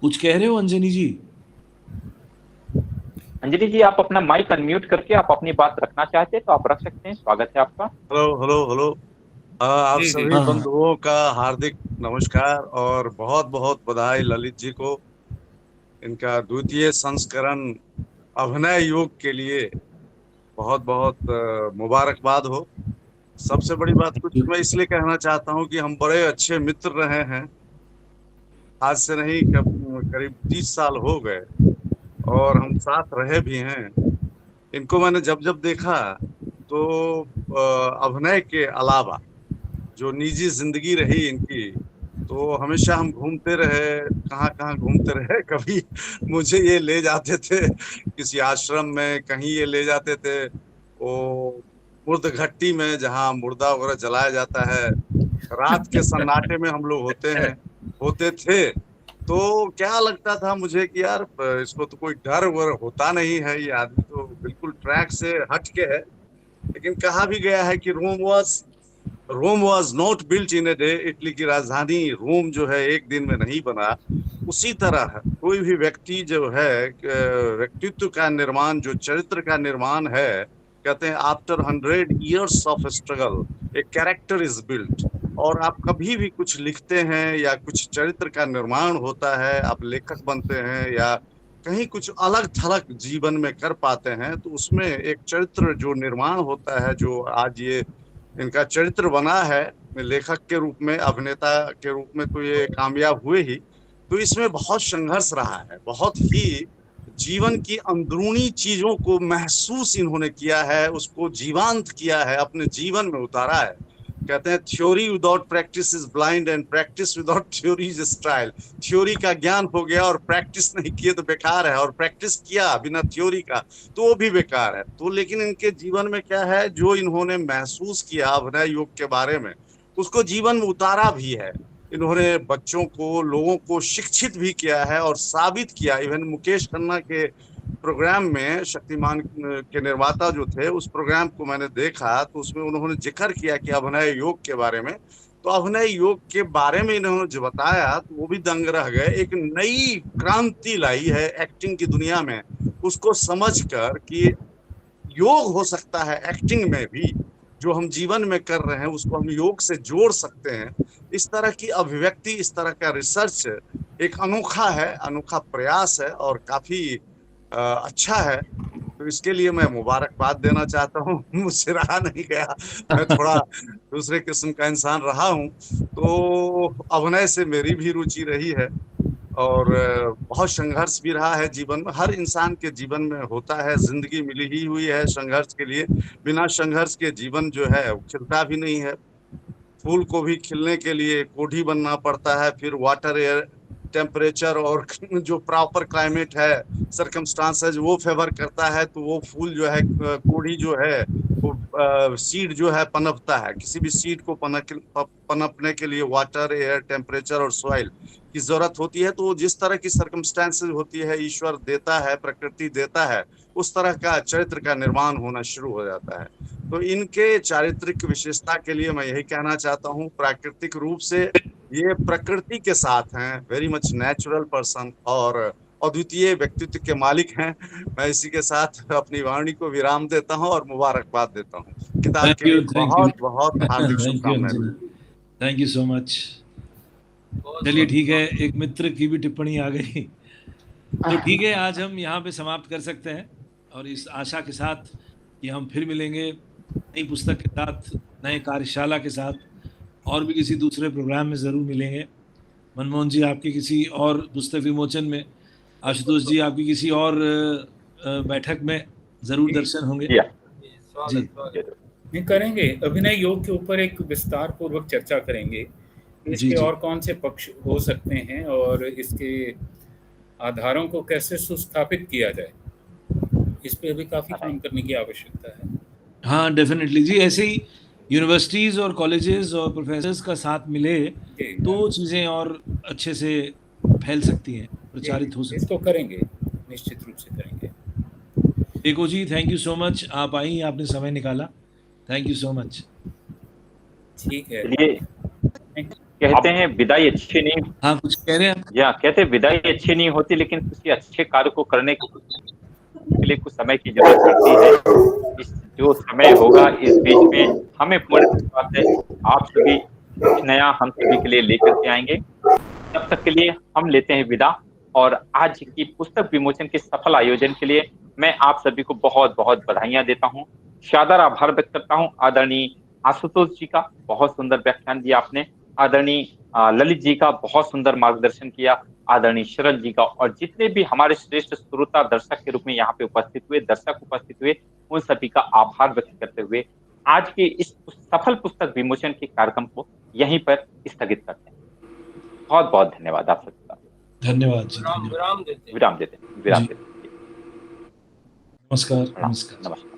कुछ कह रहे हो अंजनी जी? अंजलि जी, आप अपना माइक अनम्यूट करके आप अपनी बात रखना चाहते हैं तो आप रख सकते हैं। स्वागत है आपका। हेलो। आप जी, सभी हाँ। बंधुओं का हार्दिक नमस्कार और बहुत बहुत बधाई ललित जी को, इनका द्वितीय संस्करण अभिनय योग के लिए बहुत बहुत मुबारकबाद हो। सबसे बड़ी बात कुछ मैं इसलिए कहना चाहता हूं कि हम बड़े अच्छे मित्र रहे हैं, आज से नहीं करीब 30 साल हो गए, और हम साथ रहे भी हैं। इनको मैंने जब जब देखा तो अभिनय के अलावा जो निजी जिंदगी रही इनकी, तो हमेशा हम घूमते रहे, कहाँ घूमते रहे। कभी मुझे ये ले जाते थे किसी आश्रम में, कहीं ये ले जाते थे वो मुर्द घट्टी में जहाँ मुर्दा वगैरह जलाया जाता है। रात के सन्नाटे में हम लोग होते थे, तो क्या लगता था मुझे कि यार इसको तो कोई डर वर होता नहीं है, ये आदमी तो बिल्कुल ट्रैक से हट के है। लेकिन कहा भी गया है कि Rome was not built in a day, Italy की राजधानी रोम जो है एक दिन में नहीं बना। उसी तरह कोई भी व्यक्ति जो है, व्यक्तित्व का निर्माण, जो चरित्र का निर्माण है, कहते हैं after 100 years of struggle a character is built. और आप कभी भी कुछ लिखते हैं या कुछ चरित्र का निर्माण होता है, आप लेखक बनते हैं या कहीं कुछ अलग थलग जीवन में कर पाते हैं, तो उसमें एक चरित्र जो निर्माण होता है, जो आज ये इनका चरित्र बना है लेखक के रूप में, अभिनेता के रूप में, तो ये कामयाब हुए ही। तो इसमें बहुत संघर्ष रहा है, बहुत ही जीवन की अंदरूनी चीजों को महसूस इन्होंने किया है, उसको जीवांत किया है, अपने जीवन में उतारा है। कहते हैं theory without practice is blind and practice without theory is style. Theory का ज्ञान हो गया और प्रैक्टिस नहीं किए तो बेकार है, और प्रैक्टिस किया बिना थ्योरी का तो वो भी बेकार है। तो लेकिन इनके जीवन में क्या है, जो इन्होंने महसूस किया अभिनय योग के बारे में, उसको जीवन में उतारा भी है। इन्होंने बच्चों को, लोगों को शिक्षित भी किया है और साबित किया। इवन मुकेश खन्ना के प्रोग्राम में, शक्तिमान के निर्माता जो थे, उस प्रोग्राम को मैंने देखा तो उसमें उन्होंने जिक्र किया कि अभिनय योग के बारे में, तो अभिनय योग के बारे में इन्होंने जो बताया तो वो भी दंग रह गए। एक नई क्रांति लाई है एक्टिंग की दुनिया में, उसको समझकर कि योग हो सकता है एक्टिंग में भी, जो हम जीवन में कर रहे हैं उसको हम योग से जोड़ सकते हैं। इस तरह की अभिव्यक्ति, इस तरह का रिसर्च एक अनोखा है, अनोखा प्रयास है और काफी अच्छा है। तो इसके लिए मैं मुबारकबाद देना चाहता हूँ। मुझसे रहा नहीं गया, मैं थोड़ा दूसरे किस्म का इंसान रहा हूँ, तो अभिनय से मेरी भी रुचि रही है और बहुत संघर्ष भी रहा है जीवन में। हर इंसान के जीवन में होता है, जिंदगी मिली ही हुई है संघर्ष के लिए। बिना संघर्ष के जीवन जो है वो खिलता भी नहीं है। फूल को भी खिलने के लिए कोढ़ी बनना पड़ता है, फिर वाटर, एयर, टेम्परेचर और जो प्रॉपर क्लाइमेट है, सर्कमस्टांसेस वो फेवर करता है, तो वो फूल जो है, कोढ़ी जो है, वो सीड जो है पनपता है। किसी भी सीड को पनपने के लिए वाटर, एयर, टेम्परेचर और सॉइल की जरूरत होती है। तो जिस तरह की सर्कमस्टांसेस होती है, ईश्वर देता है, प्रकृति देता है, उस तरह का चरित्र का निर्माण होना शुरू हो जाता है। तो इनके चारित्रिक विशेषता के लिए मैं यही कहना चाहता हूँ, प्राकृतिक रूप से ये प्रकृति के साथ हैं, वेरी मच नेचुरल पर्सन और अद्वितीय व्यक्तित्व के मालिक हैं। मैं इसी के साथ अपनी वाणी को विराम देता हूँ और मुबारकबाद देता हूँ। किताब के लिए बहुत बहुत हार्दिक शुभकामनाएं। Thank you so much. चलिए ठीक है, एक मित्र की भी टिप्पणी आ गई, तो ठीक है, आज हम यहाँ पे समाप्त कर सकते हैं और इस आशा के साथ कि हम फिर मिलेंगे नई पुस्तक के साथ, नए कार्यशाला के साथ, और भी किसी दूसरे प्रोग्राम में ज़रूर मिलेंगे। मनमोहन जी आपके किसी और पुस्तक विमोचन में, आशुतोष जी आपकी किसी और बैठक में ज़रूर दर्शन होंगे। जी नहीं करेंगे, अभिनय योग के ऊपर एक विस्तार पूर्वक चर्चा करेंगे, इसके और कौन से पक्ष हो सकते हैं और इसके आधारों को कैसे सुस्थापित किया जाए, इस पे अभी काफ़ी काम करने की आवश्यकता है। हाँ डेफिनेटली जी, ऐसे ही यूनिवर्सिटीज़ और कॉलेजेस और प्रोफेसर्स का साथ मिले तो चीज़ें और अच्छे से फैल सकती हैं, प्रचारित हो सकती हैं। इसको करेंगे, निश्चित रूप से करेंगे। देखो जी, थैंक यू सो मच, आप आई, आपने समय निकाला, थैंक यू सो मच। ठीक है, कहते हैं विदाई अच्छी नहीं, हाँ कुछ कह रहे हैं या कहते हैं विदाई अच्छी नहीं होती, लेकिन किसी अच्छे कार्य को करने के लिए कुछ समय की जरूरत पड़ती है। इस जो समय होगा इस बीच में हमें पूर्ण विश्वास है आप सभी कुछ नया हम सभी के लिए लेकर के आएंगे। तब तक के लिए हम लेते हैं विदा, और आज की पुस्तक विमोचन के सफल आयोजन के लिए मैं आप सभी को बहुत बहुत बधाइयां देता हूं, शानदार आभार व्यक्त करता हूं। आदरणीय आशुतोष जी का बहुत सुंदर व्याख्यान दिया आपने, आदरणीय ललित जी का बहुत सुंदर मार्गदर्शन किया, आदरणीय शरण जी का, और जितने भी हमारे श्रेष्ठ श्रोता दर्शक के रूप में यहाँ पे उपस्थित हुए, दर्शक उपस्थित हुए, उन सभी का आभार व्यक्त करते हुए आज के इस सफल पुस्तक विमोचन के कार्यक्रम को यहीं पर स्थगित करते हैं। बहुत बहुत धन्यवाद आप सबका। धन्यवाद जी, विराम देते विराम देते। नमस्कार। नमस्कार।